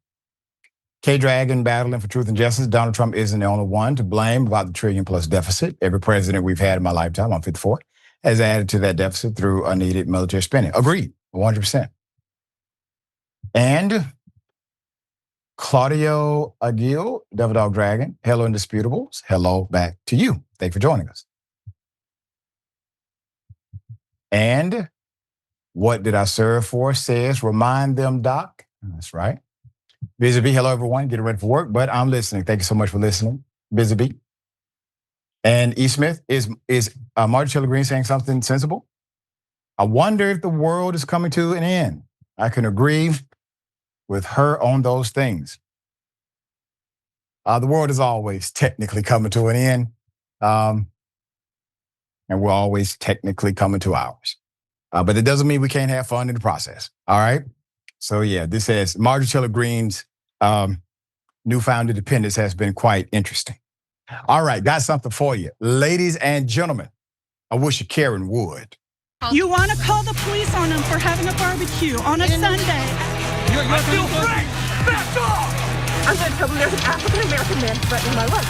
K-Dragon battling for truth and justice. Donald Trump isn't the only one to blame about the $1 trillion+ deficit. Every president we've had in my lifetime, I'm 54, has added to that deficit through unneeded military spending. Agreed, 100%. And Claudio Aguil, Devil Dog Dragon, hello Indisputables. Hello back to you. Thanks for joining us. And what did I serve for? Says, remind them, Doc. That's right. Busy Bee, hello everyone. Getting ready for work, but I'm listening. Thank you so much for listening. Busy Bee. And E. Smith, is Marjorie Taylor Greene saying something sensible? I wonder if the world is coming to an end. I can agree with her on those things. The world is always technically coming to an end. And we're always technically coming to ours. But it doesn't mean we can't have fun in the process. All right? So yeah, this says Marjorie Taylor Greene's newfound independence has been quite interesting. All right, got something for you. Ladies and gentlemen, I wish Karen would. You want to call the police on them for having a barbecue on a Sunday. I feel free! Back off! I'm going to tell them there's an African-American man threatening my life.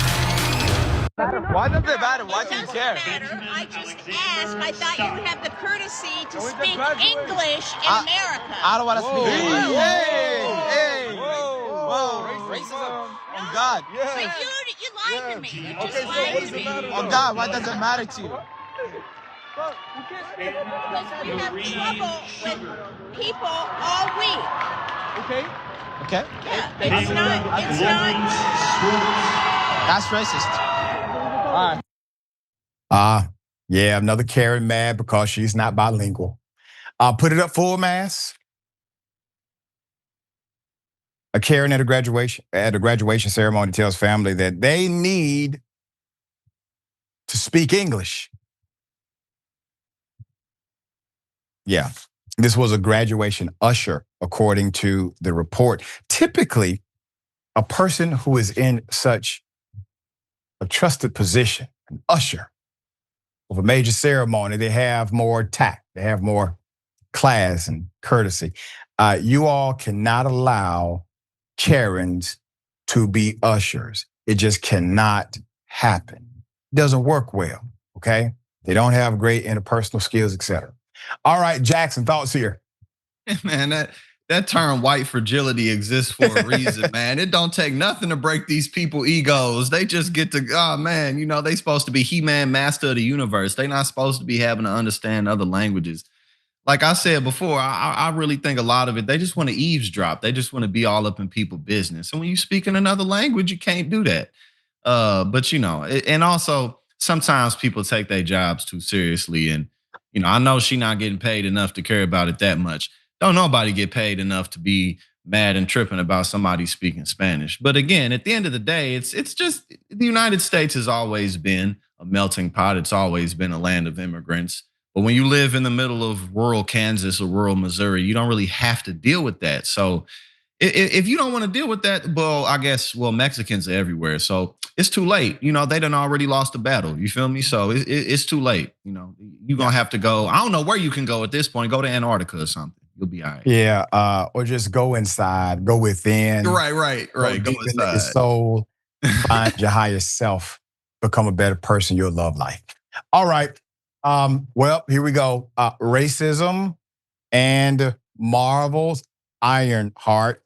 Why does it matter? Why do you care? I just asked. I thought you would have the courtesy to speak English in America. I don't want to speak English. Hey! Whoa! Racism. On God. But you lied to me. You just lied to me. On God, why does it matter to you? Because we have trouble with people all week. Okay. Yeah, it's not. That's racist. All right. Yeah, another Karen mad because she's not bilingual. Put it up full mass. A Karen at a graduation ceremony tells family that they need to speak English. Yeah, this was a graduation usher, according to the report. Typically, a person who is in such a trusted position, an usher of a major ceremony, they have more tact, they have more class and courtesy. You all cannot allow Karens to be ushers. It just cannot happen. It doesn't work well, okay? They don't have great interpersonal skills, etc. All right, Jackson, thoughts here. Man, that term white fragility exists for a reason, man. It don't take nothing to break these people's egos. They just get to, oh man, you know, they supposed to be He-Man, master of the universe. They not supposed to be having to understand other languages. Like I said before, I really think a lot of it, they just want to eavesdrop. They just want to be all up in people's business. And when you speak in another language, you can't do that. But you know, and also sometimes people take their jobs too seriously. And, you know, I know she not getting paid enough to care about it that much. Don't nobody get paid enough to be mad and tripping about somebody speaking Spanish. But again, at the end of the day, it's just the United States has always been a melting pot. It's always been a land of immigrants. But when you live in the middle of rural Kansas or rural Missouri, you don't really have to deal with that. So if you don't want to deal with that, well, I guess, Mexicans are everywhere. So it's too late. You know, they done already lost the battle. You feel me? So it's too late. You know, you're going to have to go. I don't know where you can go at this point. Go to Antarctica or something. You'll be all right. Yeah, or just go inside, go within. Right. Go inside. Your soul, find your higher self, become a better person. You'll love life. All right. Well, here we go. Racism and Marvel's Ironheart.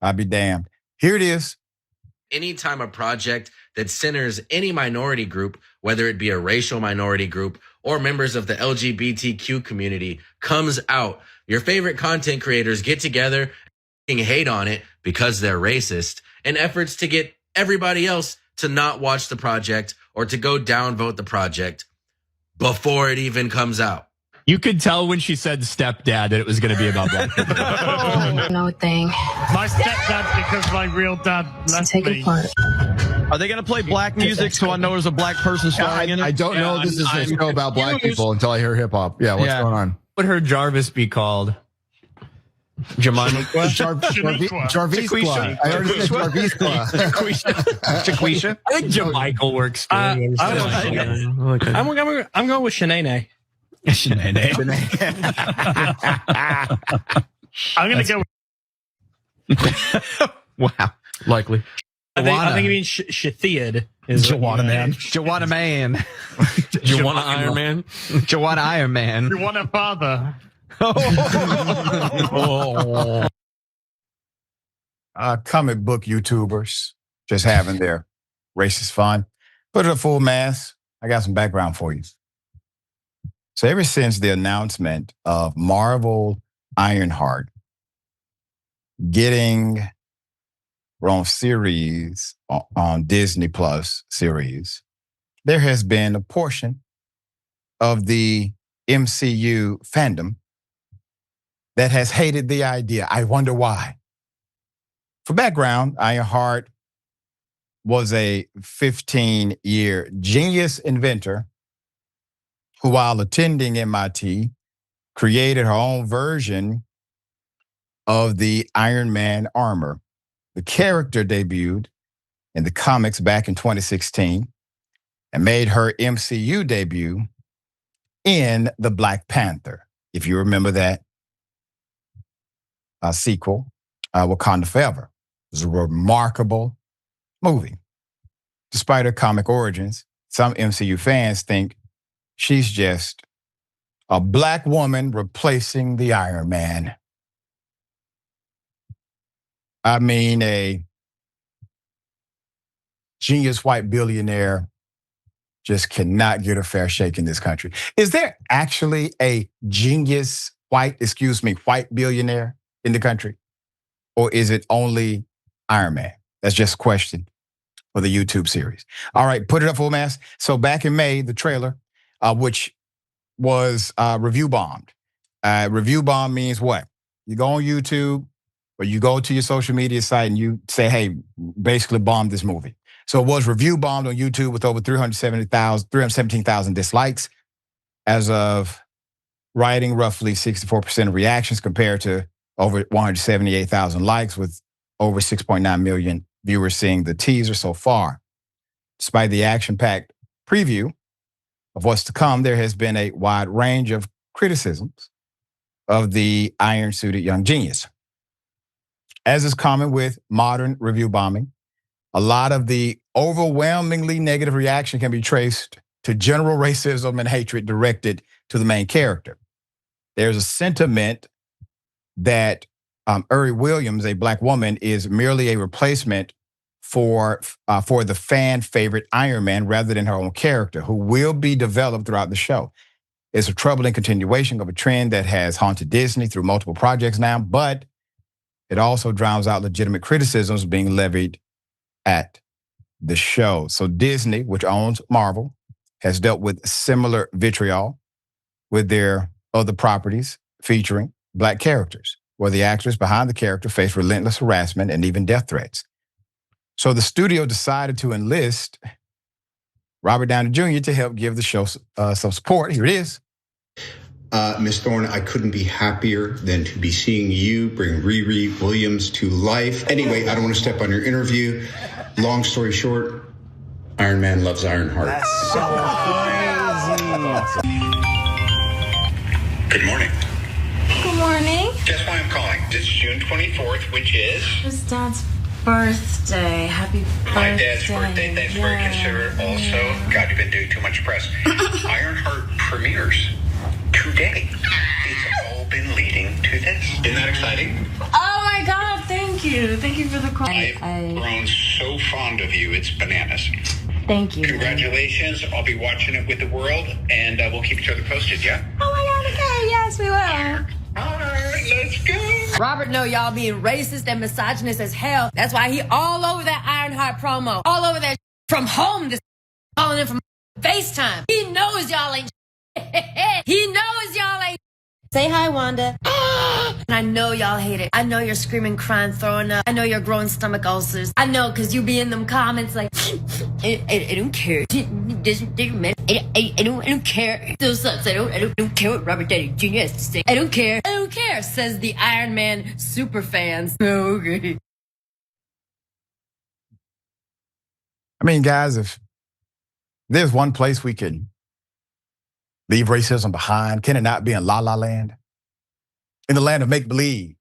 I'll be damned. Here it is. Anytime a project that centers any minority group, whether it be a racial minority group or members of the LGBTQ community, comes out, your favorite content creators get together and hate on it because they're racist, in efforts to get everybody else to not watch the project or to go downvote the project before it even comes out. You could tell when she said stepdad that it was going to be about black people. No thing. My stepdad, because my real dad left me. Are they going to play black music so I know there's a black person starring in it? I don't know this is a show about black people until I hear hip hop. Yeah, what's going on? What would her Jarvis be called? Jemima? Jarvis. I already said Jarvis. Jaquisha? I think Jamichael works. I'm going with Shanae. I'm going to go Wow. Likely. I think you mean Shathiad. Joanna Man. Joanna Man. Joanna Iron Man. Joanna Iron Man. Joanna Father. Oh. Comic book YouTubers just having their racist fun. Put it a full mass. I got some background for you. So ever since the announcement of Marvel Ironheart getting on series on Disney Plus series, there has been a portion of the MCU fandom that has hated the idea. I wonder why. For background, Ironheart was a 15-year genius inventor who, while attending MIT, created her own version of the Iron Man armor. The character debuted in the comics back in 2016 and made her MCU debut in the Black Panther. If you remember that sequel, Wakanda Forever. It was a remarkable movie. Despite her comic origins, some MCU fans think she's just a black woman replacing the Iron Man. I mean, a genius white billionaire just cannot get a fair shake in this country. Is there actually a genius white billionaire in the country? Or is it only Iron Man? That's just a question for the YouTube series. All right, put it up full mass. So back in May, the trailer, which was review bombed. Review bomb means what? You go on YouTube or you go to your social media site and you say, hey, basically bomb this movie. So it was review bombed on YouTube with over 317,000 dislikes. As of writing, roughly 64% of reactions compared to over 178,000 likes with over 6.9 million viewers seeing the teaser so far. Despite the action-packed preview of what's to come, there has been a wide range of criticisms of the iron-suited young genius. As is common with modern review bombing, a lot of the overwhelmingly negative reaction can be traced to general racism and hatred directed to the main character. There's a sentiment that Uri Williams, a black woman, is merely a replacement for the fan favorite Iron Man rather than her own character, who will be developed throughout the show. It's a troubling continuation of a trend that has haunted Disney through multiple projects now, but it also drowns out legitimate criticisms being levied at the show. So Disney, which owns Marvel, has dealt with similar vitriol with their other properties featuring black characters, where the actors behind the character face relentless harassment and even death threats. So the studio decided to enlist Robert Downey Jr. to help give the show some support. Here it is. Ms. Thorne, I couldn't be happier than to be seeing you bring Riri Williams to life. Anyway, I don't want to step on your interview. Long story short, Iron Man loves Ironheart. That's so crazy. Good morning. Good morning. Guess why I'm calling? It's June 24th, which is It's Dad's birthday. Happy birthday. my dad's birthday. Thanks, very considerate. Also, God, you've been doing too much press. Ironheart premieres today. It's all been leading to this. Isn't that exciting? Oh my God, thank you. Thank you for the call. I've grown so fond of you. It's bananas. Thank you. Congratulations. I'll be watching it with the world, and we'll keep each other posted, yeah? Oh my God, okay. Yes, we will. All right, let's go. Robert know y'all being racist and misogynist as hell. That's why he all over that Ironheart promo. All over that from home, this calling in from FaceTime. He knows y'all ain't He knows y'all ain't Say hi, Wanda. And I know y'all hate it. I know you're screaming, crying, throwing up. I know you're growing stomach ulcers. I know, because you be in them comments like, I don't care. I don't care. It still sucks. I don't care what Robert Downey Jr. has to say. I don't care. I don't care, says the Iron Man super fans. Okay. I mean, guys, if there's one place we can leave racism behind, can it not be in La La Land? In the land of make-believe,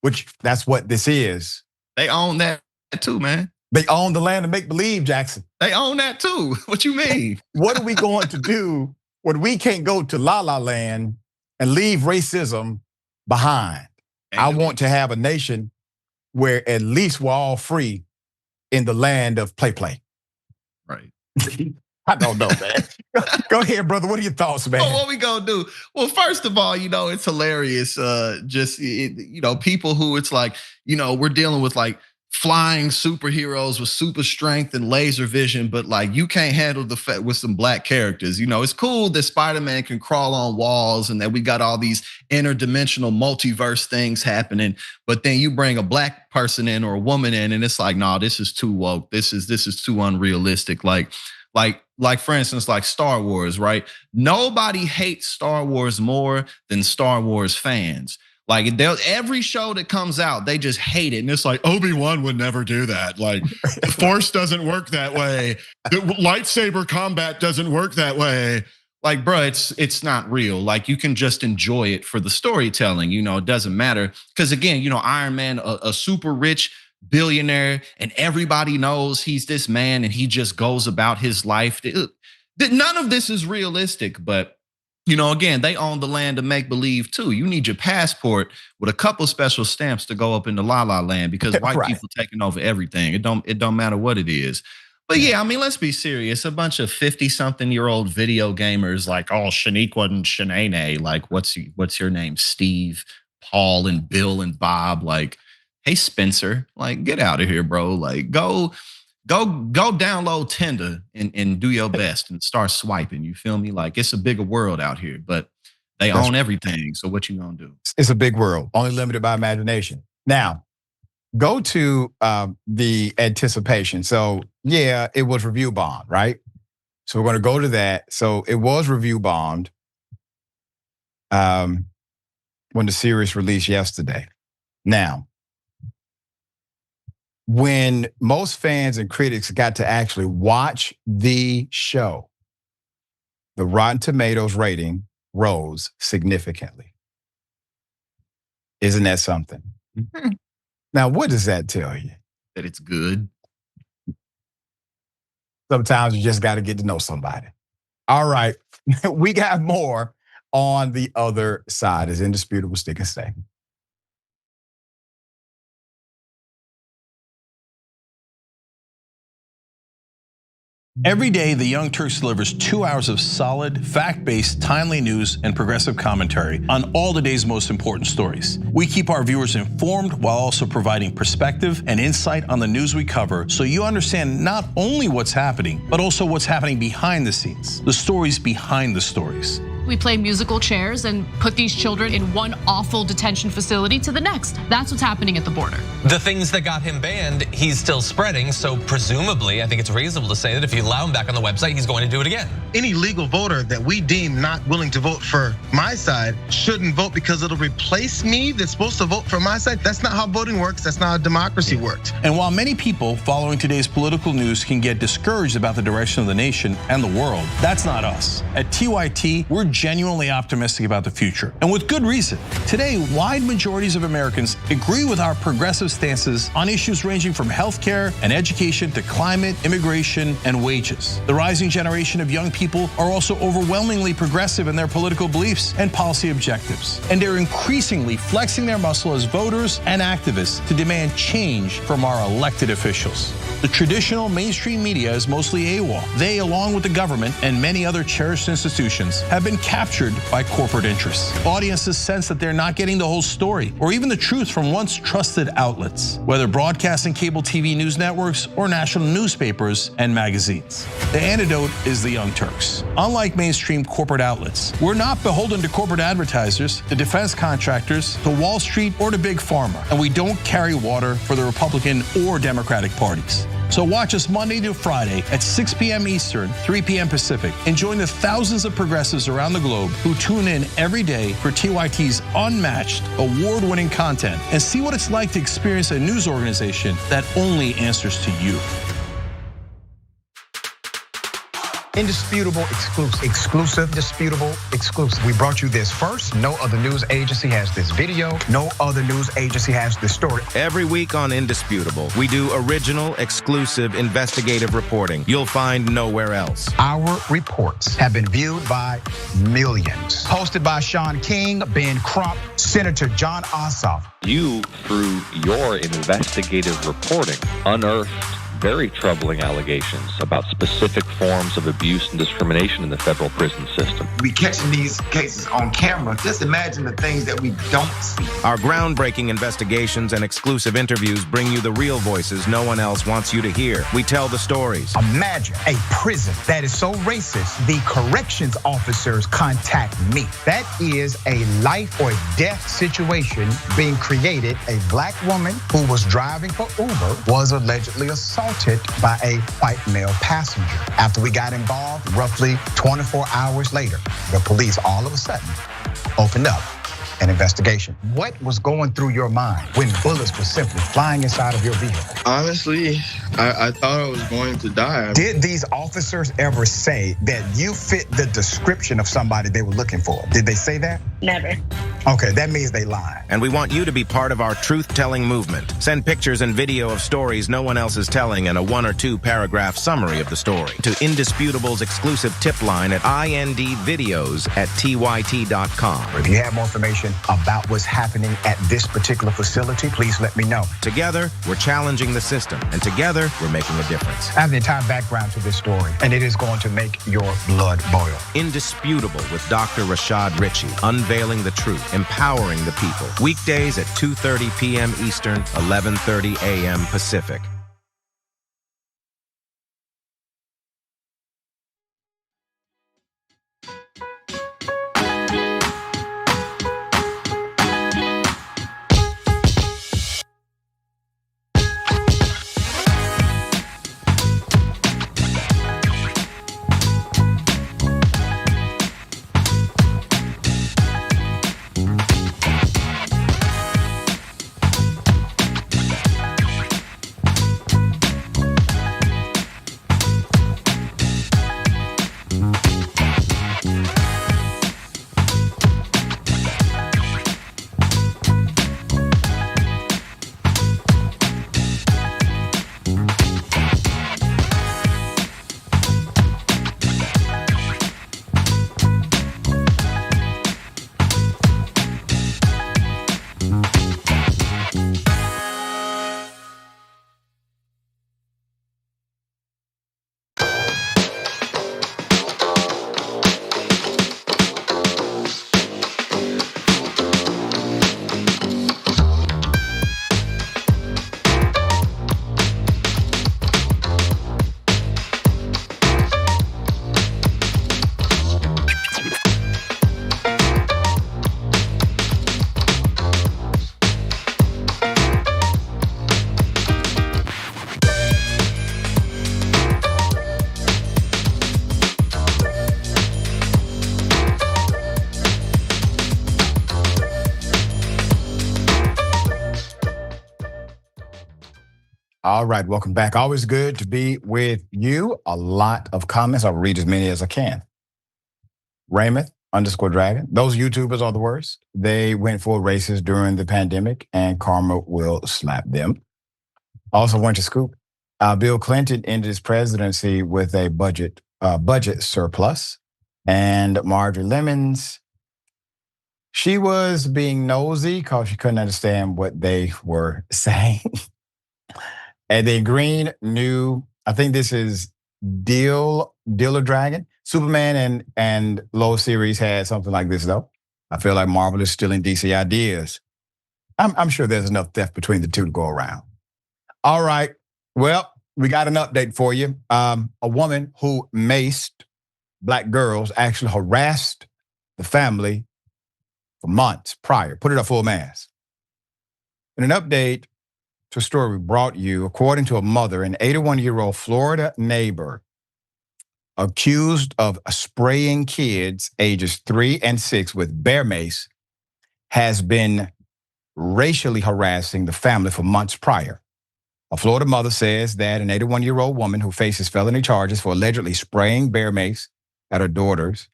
which that's what this is. They own that too, man. They own the land of make-believe, Jackson. They own that too. What you mean? What are we going to do when we can't go to La La Land and leave racism behind? I want to have a nation where at least we're all free in the land of play. Right. I don't know, man. Go ahead, brother. What are your thoughts, man? Well, what we gonna do? Well, first of all, it's hilarious. People who it's like, we're dealing with like flying superheroes with super strength and laser vision, but like you can't handle the fact with some black characters. It's cool that Spider-Man can crawl on walls and that we got all these interdimensional multiverse things happening, but then you bring a black person in or a woman in, and it's like, no, this is too woke. This is too unrealistic. Like for instance, like Star Wars, right? Nobody hates Star Wars more than Star Wars fans. Like every show that comes out, they just hate it. And it's like, Obi-Wan would never do that. Like the Force doesn't work that way. The lightsaber combat doesn't work that way. Like, bro, it's not real. Like you can just enjoy it for the storytelling. It doesn't matter. Because again, Iron Man, a super rich billionaire, and everybody knows he's this man and he just goes about his life. None of this is realistic, but again, they own the land of make-believe too. You need your passport with a couple special stamps to go up into La La Land because white people taking over everything. It don't matter what it is. But yeah, let's be serious. A bunch of 50-something-year-old video gamers like, oh, Shaniqua and Shanae, like what's your name? Steve, Paul, and Bill and Bob. Like, hey, Spencer, like get out of here, bro. Like go download Tinder and do your best and start swiping. You feel me? Like it's a bigger world out here, but they own everything. So what you gonna do? It's a big world, only limited by imagination. Now, go to the anticipation. So yeah, it was review bombed, right? So we're gonna go to that. So it was review bombed when the series released yesterday. Now, when most fans and critics got to actually watch the show, the Rotten Tomatoes rating rose significantly. Isn't that something? Now, what does that tell you? That it's good. Sometimes you just got to get to know somebody. All right, we got more on the other side. It's Indisputable. Stick and stay. Every day, the Young Turks delivers 2 hours of solid, fact-based, timely news and progressive commentary on all the day's most important stories. We keep our viewers informed while also providing perspective and insight on the news we cover so you understand not only what's happening, but also what's happening behind the scenes, the stories behind the stories. We play musical chairs and put these children in one awful detention facility to the next. That's what's happening at the border. The things that got him banned, he's still spreading. So presumably, I think it's reasonable to say that if you allow him back on the website, he's going to do it again. Any legal voter that we deem not willing to vote for my side shouldn't vote because it'll replace me that's supposed to vote for my side. That's not how voting works. That's not how democracy works. And while many people following today's political news can get discouraged about the direction of the nation and the world, that's not us. At TYT, we're genuinely optimistic about the future, and with good reason. Today, wide majorities of Americans agree with our progressive stances on issues ranging from healthcare and education to climate, immigration, and wages. The rising generation of young people are also overwhelmingly progressive in their political beliefs and policy objectives, and they're increasingly flexing their muscle as voters and activists to demand change from our elected officials. The traditional mainstream media is mostly AWOL. They, along with the government and many other cherished institutions, have been captured by corporate interests. Audiences sense that they're not getting the whole story or even the truth from once trusted outlets, whether broadcast and cable TV news networks or national newspapers and magazines. The antidote is the Young Turks. Unlike mainstream corporate outlets, we're not beholden to corporate advertisers, to defense contractors, to Wall Street, or to Big Pharma, and we don't carry water for the Republican or Democratic parties. So watch us Monday to Friday at 6 p.m. Eastern, 3 p.m. Pacific, and join the thousands of progressives around the globe who tune in every day for TYT's unmatched, award-winning content and see what it's like to experience a news organization that only answers to you. Indisputable exclusive. Exclusive, disputable, exclusive. We brought you this first. No other news agency has this video. No other news agency has this story. Every week on Indisputable, we do original, exclusive, investigative reporting you'll find nowhere else. Our reports have been viewed by millions. Hosted by Sean King, Ben Crump, Senator John Ossoff. You, through your investigative reporting, unearthed very troubling allegations about specific forms of abuse and discrimination in the federal prison system. We catching these cases on camera. Just imagine the things that we don't see. Our groundbreaking investigations and exclusive interviews bring you the real voices no one else wants you to hear. We tell the stories. Imagine a prison that is so racist, the corrections officers contact me. That is a life or death situation being created. A black woman who was driving for Uber was allegedly assaulted by a white male passenger. After we got involved, roughly 24 hours later, the police all of a sudden opened up an investigation. What was going through your mind when bullets were simply flying inside of your vehicle? Honestly, I thought I was going to die. Did these officers ever say that you fit the description of somebody they were looking for? Did they say that? Never. Okay, that means they lied. And we want you to be part of our truth-telling movement. Send pictures and video of stories no one else is telling and a 1 or 2 paragraph summary of the story to Indisputable's exclusive tip line at indvideos@tyt.com. If you have more information about what's happening at this particular facility, please let me know. Together, we're challenging the system, and together, we're making a difference. I have the entire background to this story, and it is going to make your blood boil. Indisputable with Dr. Rashad Ritchie, unveiling the truth, empowering the people. Weekdays at 2:30 p.m. Eastern, 11:30 a.m. Pacific. All right, welcome back. Always good to be with you. A lot of comments. I'll read as many as I can. Raymond_Dragon. Those YouTubers are the worst. They went for races during the pandemic and karma will slap them. Also went to scoop. Bill Clinton ended his presidency with a budget surplus. And Marjorie Lemons, she was being nosy because she couldn't understand what they were saying. And then Green knew, I think this is Dealer Dragon. Superman and Low series had something like this though. I feel like Marvel is stealing DC ideas. I'm sure there's enough theft between the two to go around. All right, well, we got an update for you. A woman who maced black girls actually harassed the family for months prior. Put it up full mass. In an update to a story we brought you, according to a mother, an 81-year-old Florida neighbor accused of spraying kids ages 3 and 6 with bear mace has been racially harassing the family for months prior. A Florida mother says that an 81-year-old woman who faces felony charges for allegedly spraying bear mace at her daughters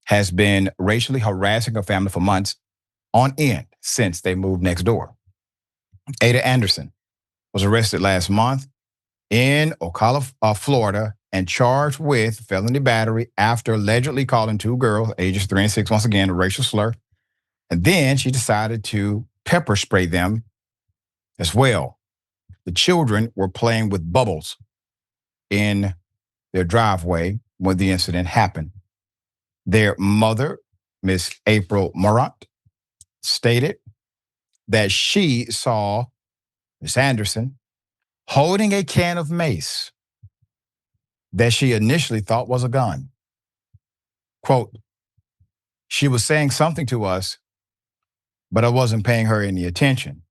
has been racially harassing her family for months on end since they moved next door. Ada Anderson was arrested last month in Ocala, Florida, and charged with felony battery after allegedly calling two girls, ages 3 and 6, once again, a racial slur. And then she decided to pepper spray them as well. The children were playing with bubbles in their driveway when the incident happened. Their mother, Miss April Morant, stated that she saw Miss Anderson holding a can of mace that she initially thought was a gun. Quote, she was saying something to us, but I wasn't paying her any attention.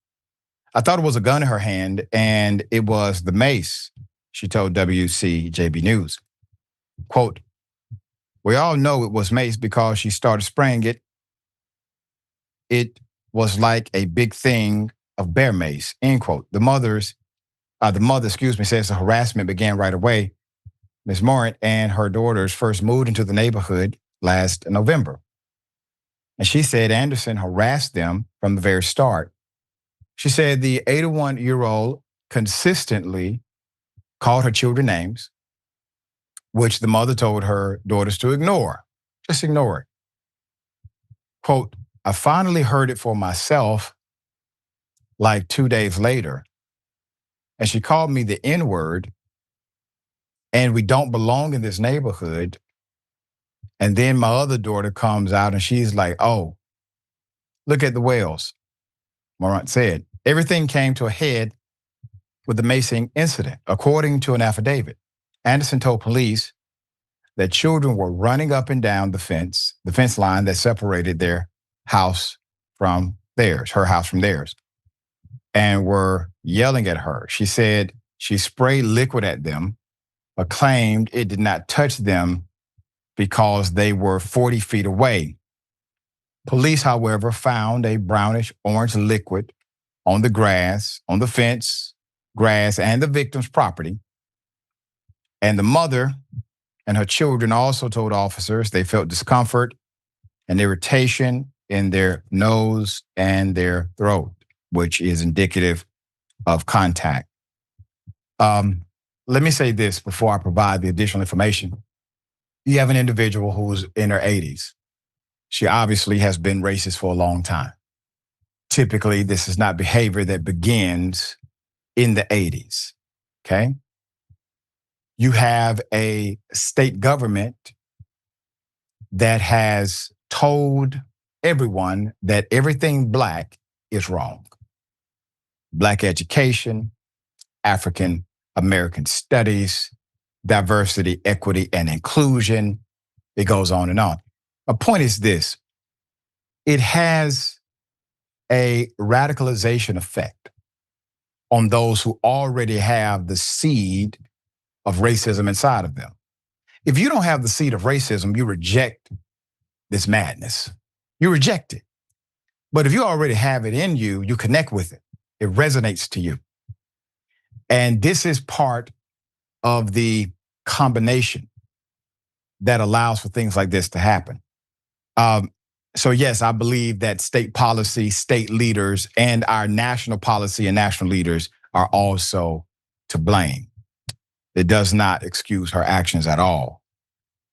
I thought it was a gun in her hand, and it was the mace, she told WCJB News. Quote, we all know it was mace because she started spraying it. It was like a big thing of bear mace, end quote. The mother, says the harassment began right away. Ms. Morant and her daughters first moved into the neighborhood last November. And she said Anderson harassed them from the very start. She said the 81-year-old consistently called her children names, which the mother told her daughters to ignore. Just ignore it. Quote, I finally heard it for myself like 2 days later. And she called me the N-word, and we don't belong in this neighborhood. And then my other daughter comes out and she's like, oh, look at the whales, Morant said. Everything came to a head with the macing incident, according to an affidavit. Anderson told police that children were running up and down the fence line that separated their house from theirs, her house from theirs, and were yelling at her. She said she sprayed liquid at them, but claimed it did not touch them because they were 40 feet away. Police, however, found a brownish orange liquid on the grass, on the fence, grass, and the victim's property. And the mother and her children also told officers they felt discomfort and irritation in their nose and their throat, which is indicative of contact. Let me say this before I provide the additional information. You have an individual who's in her 80s. She obviously has been racist for a long time. Typically, this is not behavior that begins in the 80s, okay? You have a state government that has told everyone that everything Black is wrong. Black education, African American studies, diversity, equity, and inclusion. It goes on and on. My point is this. It has a radicalization effect on those who already have the seed of racism inside of them. If you don't have the seed of racism, you reject this madness. You reject it. But if you already have it in you, you connect with it. It resonates to you. And this is part of the combination that allows for things like this to happen. So yes, I believe that state policy, state leaders, and our national policy and national leaders are also to blame. It does not excuse her actions at all.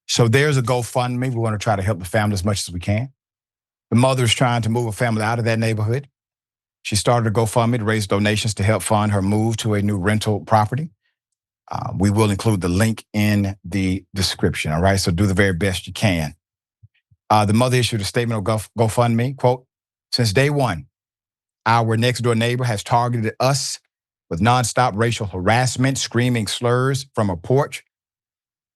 So there's a GoFundMe. We want to try to help the family as much as we can. The mother is trying to move a family out of that neighborhood. She started a GoFundMe to raise donations to help fund her move to a new rental property. We will include the link in the description, all right? So do the very best you can. The mother issued a statement on GoFundMe, quote, since day one, our next door neighbor has targeted us with nonstop racial harassment, screaming slurs from a porch,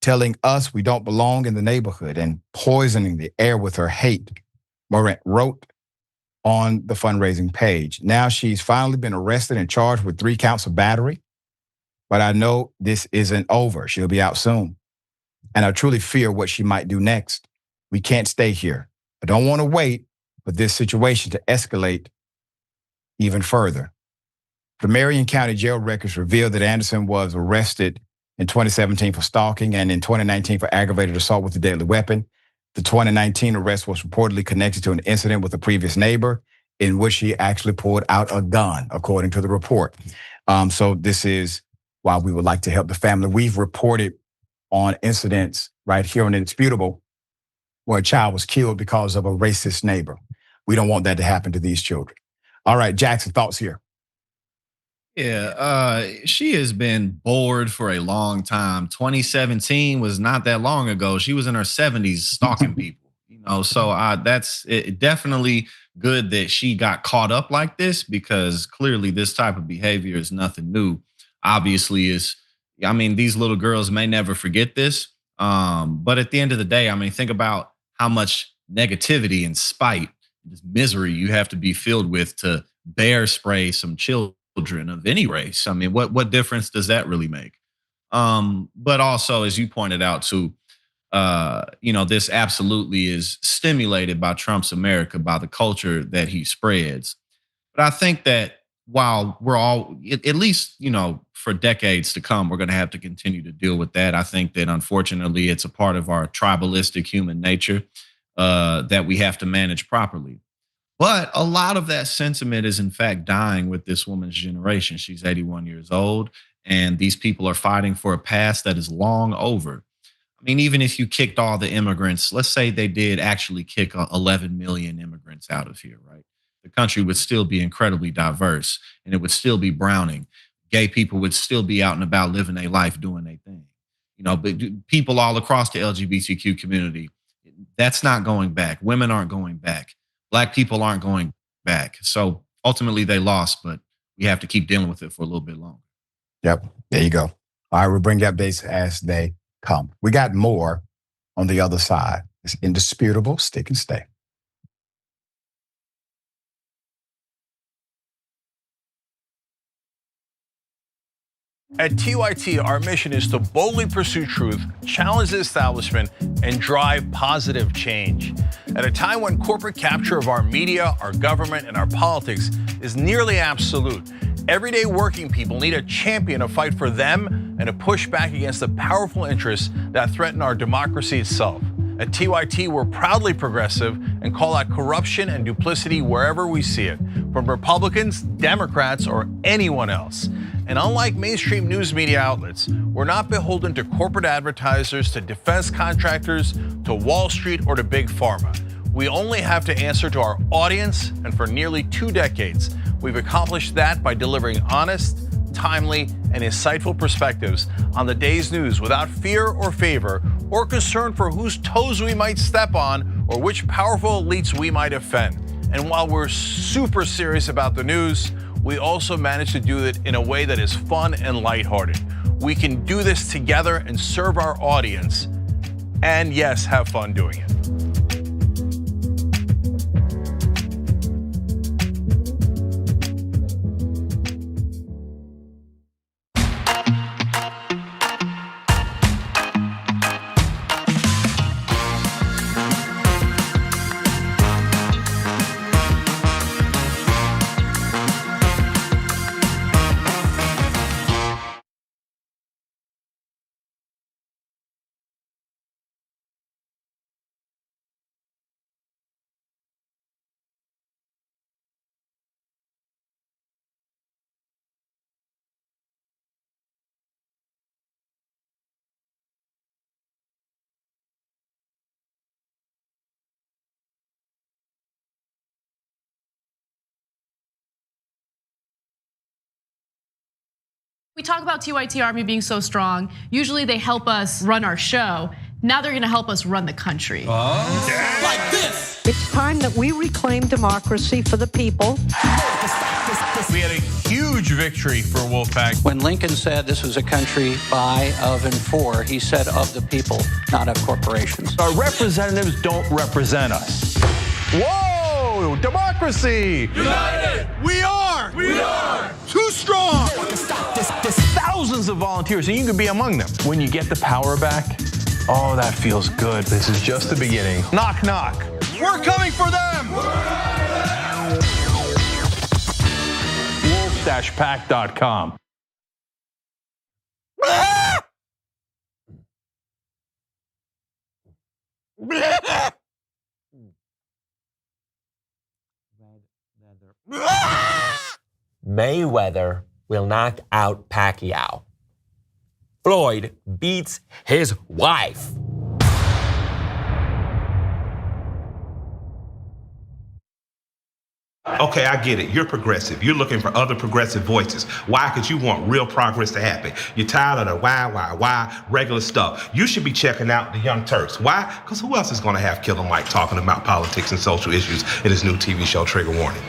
telling us we don't belong in the neighborhood and poisoning the air with her hate, Morant wrote on the fundraising page. Now she's finally been arrested and charged with 3 counts of battery, but I know this isn't over. She'll be out soon. And I truly fear what she might do next. We can't stay here. I don't want to wait for this situation to escalate even further. The Marion County jail records revealed that Anderson was arrested in 2017 for stalking and in 2019 for aggravated assault with a deadly weapon. The 2019 arrest was reportedly connected to an incident with a previous neighbor in which he actually pulled out a gun, according to the report. So this is why we would like to help the family. We've reported on incidents right here on Indisputable where a child was killed because of a racist neighbor. We don't want that to happen to these children. All right, Jackson, thoughts here? Yeah, she has been bored for a long time. 2017 was not that long ago. She was in her 70s stalking people, so that's definitely good that she got caught up like this, because clearly this type of behavior is nothing new. Obviously, these little girls may never forget this. But at the end of the day, think about how much negativity and spite, this misery you have to be filled with to bear spray some children of any race. What difference does that really make? But also, as you pointed out too, this absolutely is stimulated by Trump's America, by the culture that he spreads. But I think that while we're all, at least, for decades to come, we're going to have to continue to deal with that. I think that unfortunately, it's a part of our tribalistic human nature that we have to manage properly. But a lot of that sentiment is in fact dying with this woman's generation. She's 81 years old, and these people are fighting for a past that is long over. Even if you kicked all the immigrants, let's say they did actually kick 11 million immigrants out of here, right? The country would still be incredibly diverse, and it would still be browning. Gay people would still be out and about living their life, doing their thing. But people all across the LGBTQ community, that's not going back. Women aren't going back. Black people aren't going back. So ultimately they lost, but we have to keep dealing with it for a little bit longer. Yep, there you go. All right, we'll bring you updates as they come. We got more on the other side. It's Indisputable. Stick and stay. At TYT, our mission is to boldly pursue truth, challenge the establishment, and drive positive change. At a time when corporate capture of our media, our government, and our politics is nearly absolute, everyday working people need a champion to fight for them and to push back against the powerful interests that threaten our democracy itself. At TYT, we're proudly progressive and call out corruption and duplicity wherever we see it, from Republicans, Democrats, or anyone else. And unlike mainstream news media outlets, we're not beholden to corporate advertisers, to defense contractors, to Wall Street, or to big pharma. We only have to answer to our audience, and for nearly 2 decades, we've accomplished that by delivering honest, timely, and insightful perspectives on the day's news without fear or favor or concern for whose toes we might step on or which powerful elites we might offend. And while we're super serious about the news, we also manage to do it in a way that is fun and lighthearted. We can do this together and serve our audience, and yes, have fun doing it. We talk about TYT Army being so strong. Usually they help us run our show. Now they're gonna help us run the country. Like this. It's time that we reclaim democracy for the people. We had a huge victory for Wolfpack. When Lincoln said this was a country by, of, and for, he said of the people, not of corporations. Our representatives don't represent us. Whoa, democracy! United! We are! We are! Too strong! There's thousands of volunteers, and you can be among them. When you get the power back, oh, that feels good. This is just the beginning. Knock, knock. We're coming for them! mustachepack.com. Mayweather will knock out Pacquiao. Floyd beats his wife. Okay, I get it. You're progressive. You're looking for other progressive voices. Why? Because you want real progress to happen. You're tired of the why, regular stuff. You should be checking out the Young Turks. Why? Because who else is going to have Killer Mike talking about politics and social issues in his new TV show, Trigger Warning?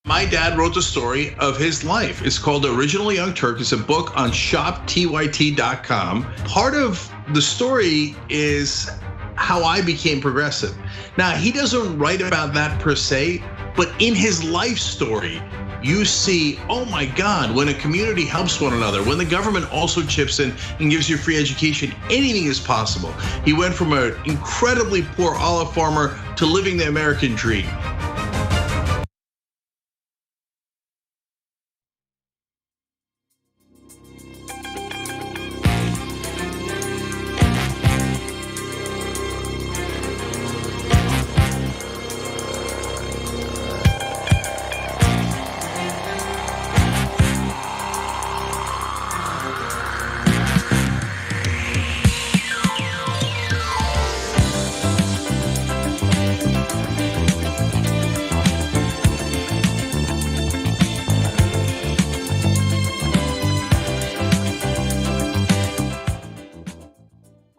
My dad wrote the story of his life. It's called The Original Young Turk. It's a book on shoptyt.com. Part of the story is how I became progressive. Now, he doesn't write about that per se, but in his life story, you see, oh my God, when a community helps one another, when the government also chips in and gives you free education, anything is possible. He went from an incredibly poor olive farmer to living the American dream.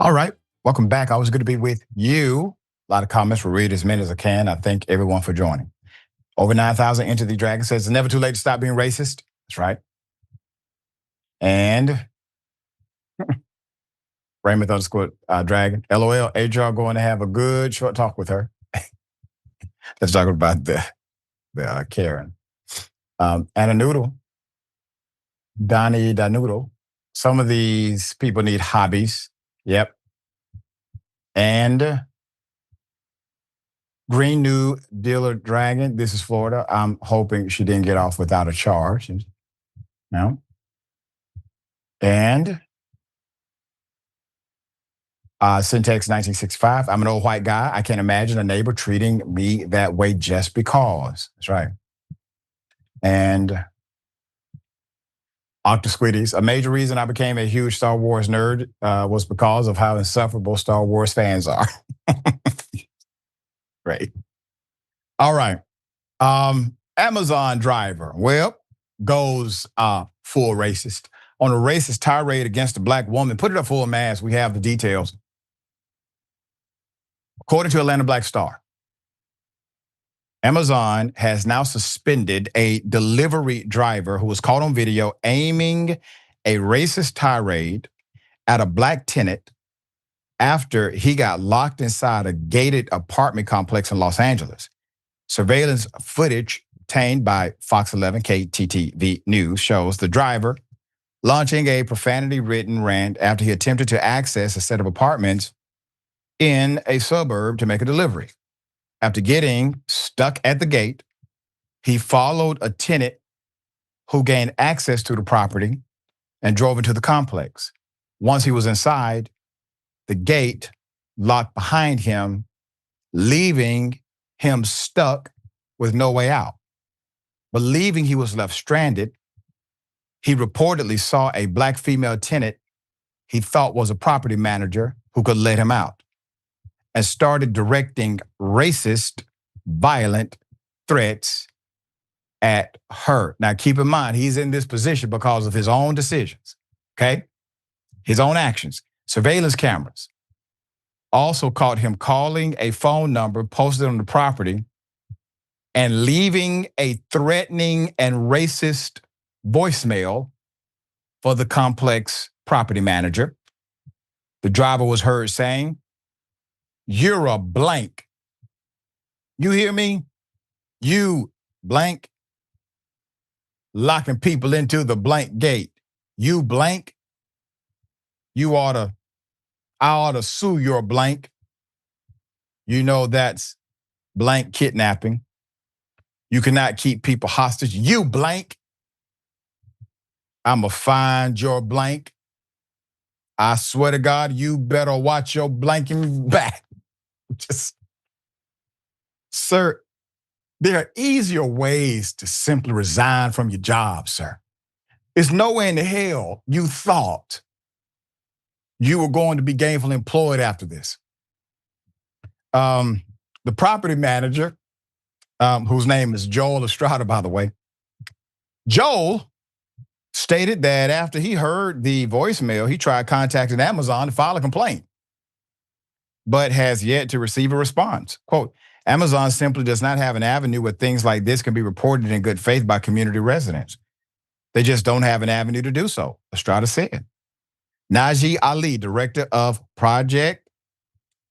All right, welcome back. Always good to be with you. A lot of comments. We'll read as many as I can. I thank everyone for joining. Over 9,000 Enter the Dragon says, it's never too late to stop being racist. That's right. And Raymond _ Dragon. LOL, HR going to have a good short talk with her. Let's talk about the Karen. Anna Noodle. Donnie Danudo. Some of these people need hobbies. Yep. And Green New Dealer Dragon. This is Florida. I'm hoping she didn't get off without a charge. No. And Syntax 1965. I'm an old white guy. I can't imagine a neighbor treating me that way just because. That's right. And Octosquidies. A major reason I became a huge Star Wars nerd was because of how insufferable Star Wars fans are. Great. All right. Amazon driver, well, goes full racist. On a racist tirade against a black woman. Put it up full mass. We have the details. According to Atlanta Black Star, Amazon has now suspended a delivery driver who was caught on video aiming a racist tirade at a black tenant after he got locked inside a gated apartment complex in Los Angeles. Surveillance footage obtained by Fox 11 KTTV News shows the driver launching a profanity-ridden rant after he attempted to access a set of apartments in a suburb to make a delivery. After getting stuck at the gate, he followed a tenant who gained access to the property and drove into the complex. Once he was inside, the gate locked behind him, leaving him stuck with no way out. Believing he was left stranded, he reportedly saw a black female tenant he thought was a property manager who could let him out, and started directing racist, violent threats at her. Now, keep in mind, he's in this position because of his own decisions, okay? His own actions. Surveillance cameras also caught him calling a phone number posted on the property and leaving a threatening and racist voicemail for the complex property manager. The driver was heard saying, "You're a blank. You hear me? You blank. Locking people into the blank gate. You blank. I ought to sue your blank. You know that's blank kidnapping." You cannot keep people hostage. You blank. I'ma find your blank. I swear to God, you better watch your blanking back. Just, sir, there are easier ways to simply resign from your job, sir. It's nowhere in the hell you thought you were going to be gainfully employed after this. The property manager, whose name is Joel Estrada, by the way, Joel stated that after he heard the voicemail, he tried contacting Amazon to file a complaint, but has yet to receive a response. Quote, Amazon simply does not have an avenue where things like this can be reported in good faith by community residents. They just don't have an avenue to do so, Estrada said. Naji Ali, director of Project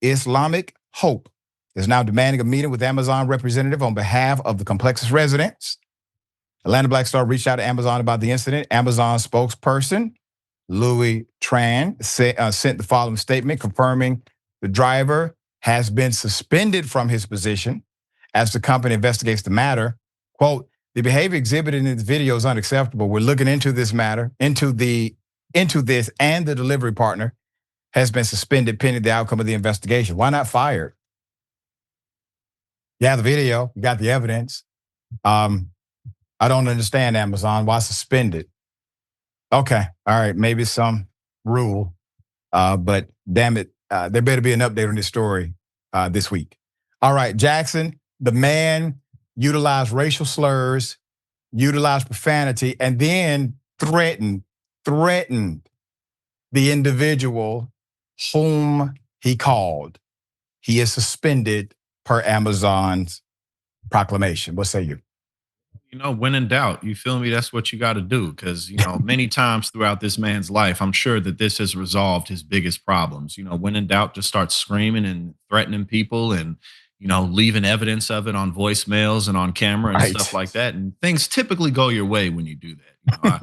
Islamic Hope, is now demanding a meeting with Amazon representative on behalf of the complex's residents. Atlanta Black Star reached out to Amazon about the incident. Amazon spokesperson Louis Tran sent the following statement confirming the driver has been suspended from his position as the company investigates the matter. Quote, the behavior exhibited in this video is unacceptable. We're looking into this matter, into this, and the delivery partner has been suspended pending the outcome of the investigation. Why not fired? You have the video, you got the evidence. I don't understand Amazon. Why suspended? Okay, all right, maybe some rule, but damn it, there better be an update on this story this week. All right, Jackson, the man utilized racial slurs, utilized profanity, and then threatened the individual whom he called. He is suspended per Amazon's proclamation. What say you? When in doubt, you feel me? That's what you got to do. Because, many times throughout this man's life, I'm sure that this has resolved his biggest problems. When in doubt, just start screaming and threatening people and, leaving evidence of it on voicemails and on camera and stuff like that. And things typically go your way when you do that.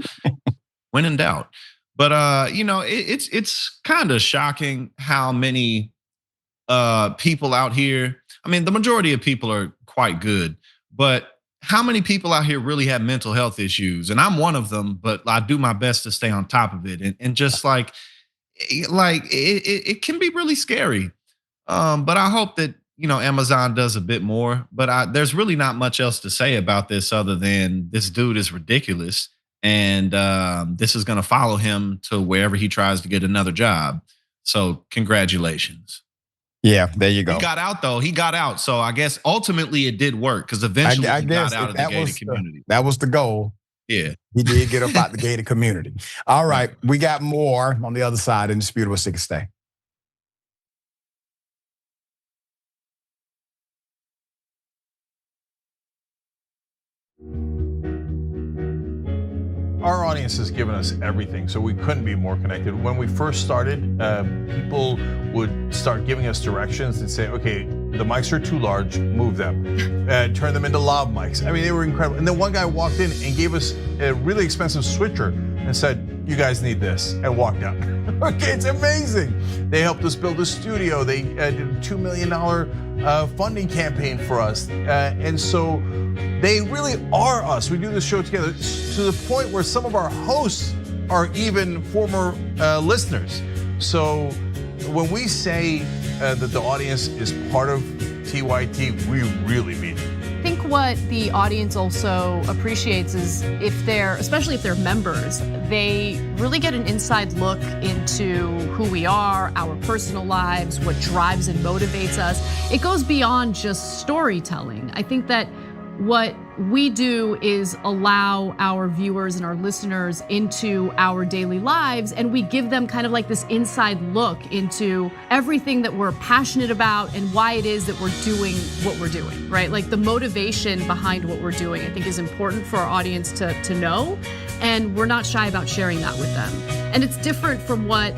When in doubt. But, it's kind of shocking how many people out here, I mean, the majority of people are quite good, but how many people out here really have mental health issues? And I'm one of them, but I do my best to stay on top of it. And just like it can be really scary. But I hope that, Amazon does a bit more, but there's really not much else to say about this other than this dude is ridiculous. And this is going to follow him to wherever he tries to get another job. So congratulations. Yeah, there you go. He got out, though. He got out. So I guess ultimately it did work because eventually he got out of the gated community. That was the goal. Yeah. He did get up out the gated community. All right, we got more on the other side. Indisputable Sick and Stay. Our audience has given us everything, so we couldn't be more connected. When we first started, people would start giving us directions and say, okay, the mics are too large, move them. Turn them into lav mics. I mean, they were incredible. And then one guy walked in and gave us a really expensive switcher and said, you guys need this, and walked out. Okay, it's amazing. They helped us build a studio. They did a $2 million funding campaign for us. And so they really are us. We do this show together to the point where some of our hosts are even former listeners. So when we say that the audience is part of TYT, we really mean it. I think what the audience also appreciates is especially if they're members, they really get an inside look into who we are, our personal lives, what drives and motivates us. It goes beyond just storytelling. I think that what we do is allow our viewers and our listeners into our daily lives, and we give them kind of like this inside look into everything that we're passionate about and why it is that we're doing what we're doing, right? Like the motivation behind what we're doing, I think is important for our audience to know, and we're not shy about sharing that with them. And it's different from what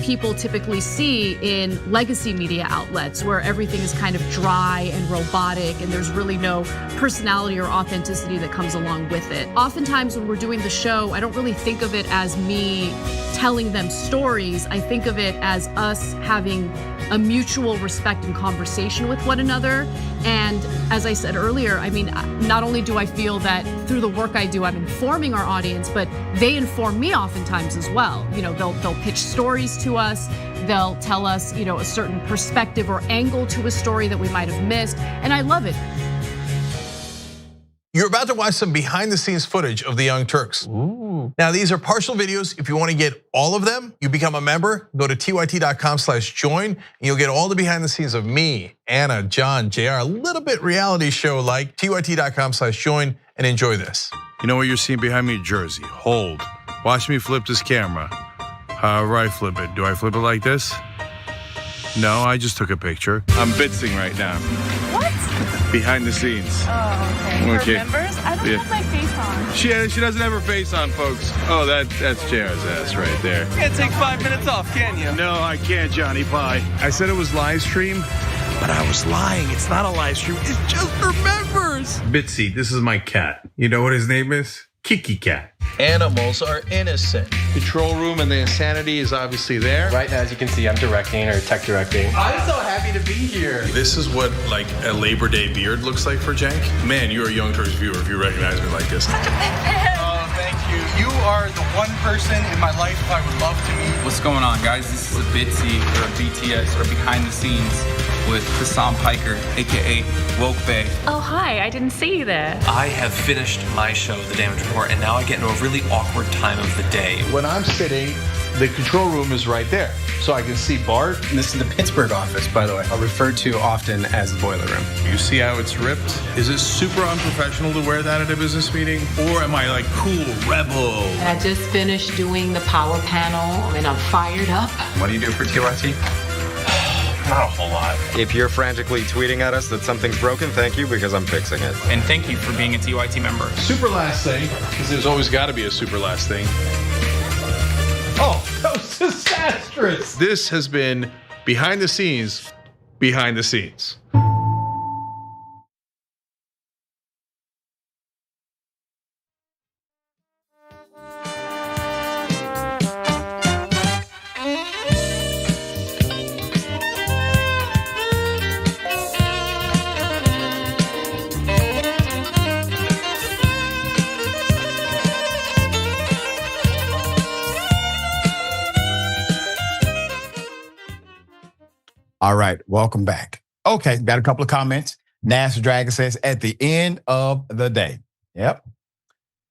people typically see in legacy media outlets where everything is kind of dry and robotic and there's really no personality or authenticity that comes along with it. Oftentimes when we're doing the show, I don't really think of it as me telling them stories. I think of it as us having a mutual respect and conversation with one another. And as I said earlier, I mean, not only do I feel that through the work I do, I'm informing our audience, but they inform me oftentimes as well. You know, they'll pitch stories to us. They'll tell us, you know, a certain perspective or angle to a story that we might have missed. And I love it. You're about to watch some behind the scenes footage of the Young Turks. Ooh. Now, these are partial videos. If you want to get all of them, you become a member, go to tyt.com/join, and you'll get all the behind the scenes of me, Anna, John, JR, a little bit reality show like. tyt.com/join and enjoy this. You know what you're seeing behind me? Jersey. Hold. Watch me flip this camera. However I flip it. Do I flip it like this? No, I just took a picture. I'm bitsing right now. What? Behind the scenes. Oh, okay. For members? I don't have my face on. She doesn't have her face on, folks. Oh, that's JR's ass right there. You can't take 5 minutes off, can you? No, I can't, Johnny Pie. I said it was live stream, but I was lying. It's not a live stream. It's just for members. Bitsy, this is my cat. You know what his name is? Kiki Cat. Animals are innocent. Control room and the insanity is obviously there. Right now, as you can see, I'm directing or tech directing. I'm so happy to be here. This is what like a Labor Day beard looks like for Jank. Man, you're a Young Turks viewer if you recognize me like this. Oh, thank you. You are the one person in my life I would love to meet. What's going on, guys? This is a Bitsy or a BTS or behind the scenes with Hassan Piker, aka Woke Bay. Oh, hi. I didn't see you there. I have finished my show, The Damage Report, and now I get into a really awkward time of the day. When I'm sitting, the control room is right there. So I can see Bart. This is the Pittsburgh office, by the way. I'll refer to often as the boiler room. You see how it's ripped? Is it super unprofessional to wear that at a business meeting? Or am I like cool rebel? I just finished doing the power panel and I'm fired up. What do you do for TYT? Not a whole lot. If you're frantically tweeting at us that something's broken, thank you, because I'm fixing it. And thank you for being a TYT member. Super last thing, because there's always got to be a super last thing. Oh, that was disastrous. This has been behind the scenes, behind the scenes. All right, welcome back. Okay, got a couple of comments. NASA Dragon says, at the end of the day. Yep.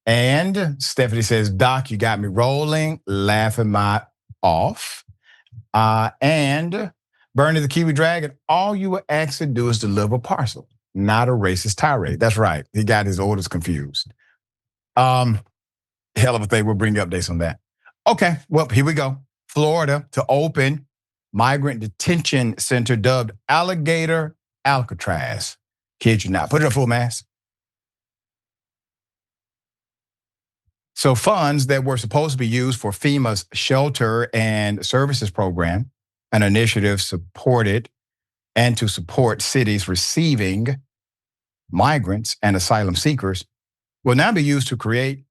And Stephanie says, Doc, you got me rolling, laughing my off. And Bernie the Kiwi Dragon, all you were asked to do is deliver a parcel, not a racist tirade. That's right. He got his orders confused. Hell of a thing. We'll bring you updates on that. Okay, well, here we go. Florida to open migrant detention center dubbed Alligator Alcatraz. Kid you not. Put it up full mask. So funds that were supposed to be used for FEMA's shelter and services program, an initiative supported and to support cities receiving migrants and asylum seekers, will now be used to create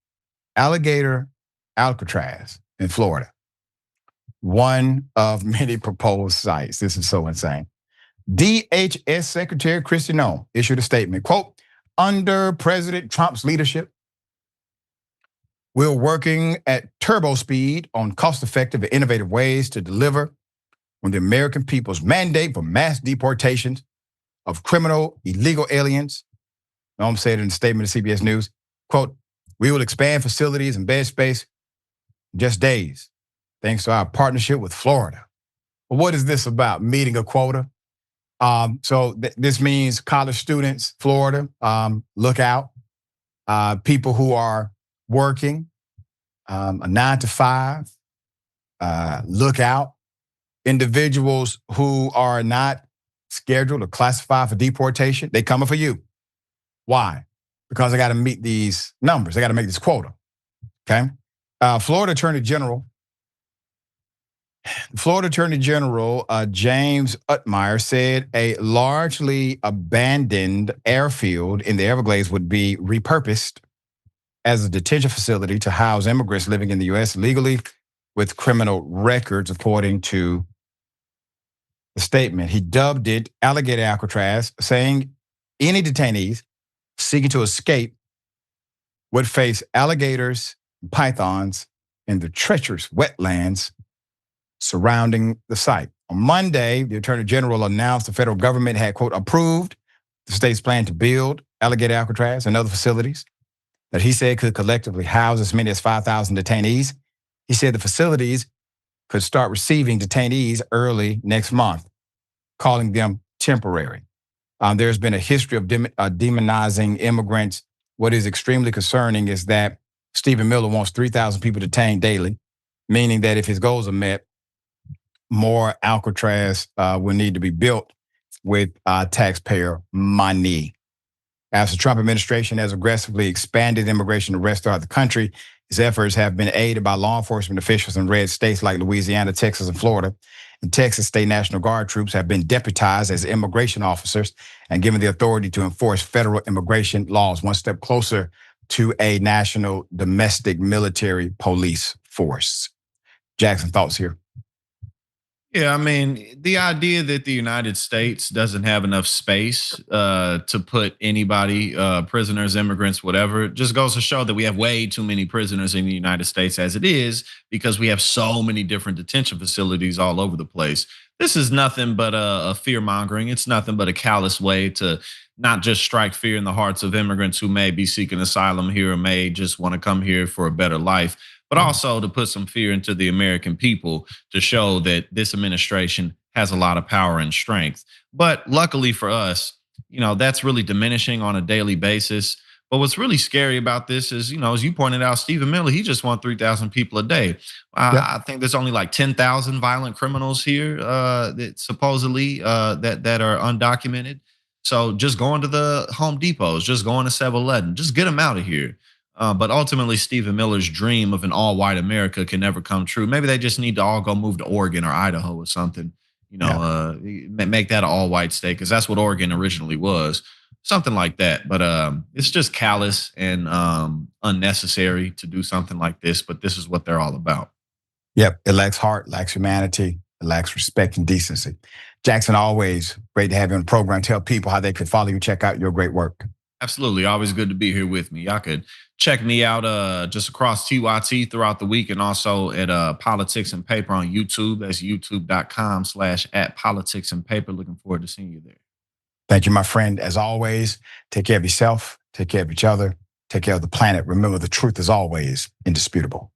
Alligator Alcatraz in Florida. One of many proposed sites. This is so insane. DHS Secretary Kristi Noem issued a statement, quote, under President Trump's leadership, we're working at turbo speed on cost-effective and innovative ways to deliver on the American people's mandate for mass deportations of criminal, illegal aliens. Noem said in a statement to CBS News, quote, we will expand facilities and bed space in just days, thanks to our partnership with Florida. But what is this about? Meeting a quota? This means college students, Florida, look out. People who are working a 9 to 5, look out. Individuals who are not scheduled or classified for deportation, they coming for you. Why? Because they got to meet these numbers. They got to make this quota, okay? Florida Attorney General James Utmeyer said a largely abandoned airfield in the Everglades would be repurposed as a detention facility to house immigrants living in the U.S. legally with criminal records, according to the statement. He dubbed it alligator Alcatraz, saying any detainees seeking to escape would face alligators and pythons in the treacherous wetlands surrounding the site. On Monday, the Attorney General announced the federal government had, quote, approved the state's plan to build alligator Alcatraz and other facilities that he said could collectively house as many as 5,000 detainees. He said the facilities could start receiving detainees early next month, calling them temporary. There's been a history of demonizing immigrants. What is extremely concerning is that Stephen Miller wants 3,000 people detained daily, meaning that if his goals are met, more Alcatraz will need to be built with taxpayer money. As the Trump administration has aggressively expanded immigration arrests throughout the country, his efforts have been aided by law enforcement officials in red states like Louisiana, Texas, and Florida. In Texas, state National Guard troops have been deputized as immigration officers and given the authority to enforce federal immigration laws, one step closer to a national domestic military police force. Jackson, thoughts here? Yeah, I mean, the idea that the United States doesn't have enough space to put anybody, prisoners, immigrants, whatever, just goes to show that we have way too many prisoners in the United States as it is, because we have so many different detention facilities all over the place. This is nothing but a fear mongering. It's nothing but a callous way to not just strike fear in the hearts of immigrants who may be seeking asylum here or may just want to come here for a better life, but also to put some fear into the American people to show that this administration has a lot of power and strength. But luckily for us, that's really diminishing on a daily basis. But what's really scary about this is, as you pointed out, Stephen Miller, he just wants 3,000 people a day. I think there's only like 10,000 violent criminals here that supposedly that are undocumented. So just going to the Home Depots, just going to 7-Eleven, just get them out of here. But ultimately, Stephen Miller's dream of an all-white America can never come true. Maybe they just need to all go move to Oregon or Idaho or something. Make that an all-white state, because that's what Oregon originally was. Something like that. But it's just callous and unnecessary to do something like this. But this is what they're all about. Yep, it lacks heart, lacks humanity, it lacks respect and decency. Jackson, always great to have you on the program. Tell people how they can follow you, check out your great work. Absolutely. Always good to be here with me. Y'all could check me out just across TYT throughout the week, and also at Politics and Paper on YouTube. That's youtube.com/@politicsandpaper. Looking forward to seeing you there. Thank you, my friend. As always, take care of yourself, take care of each other, take care of the planet. Remember, the truth is always indisputable.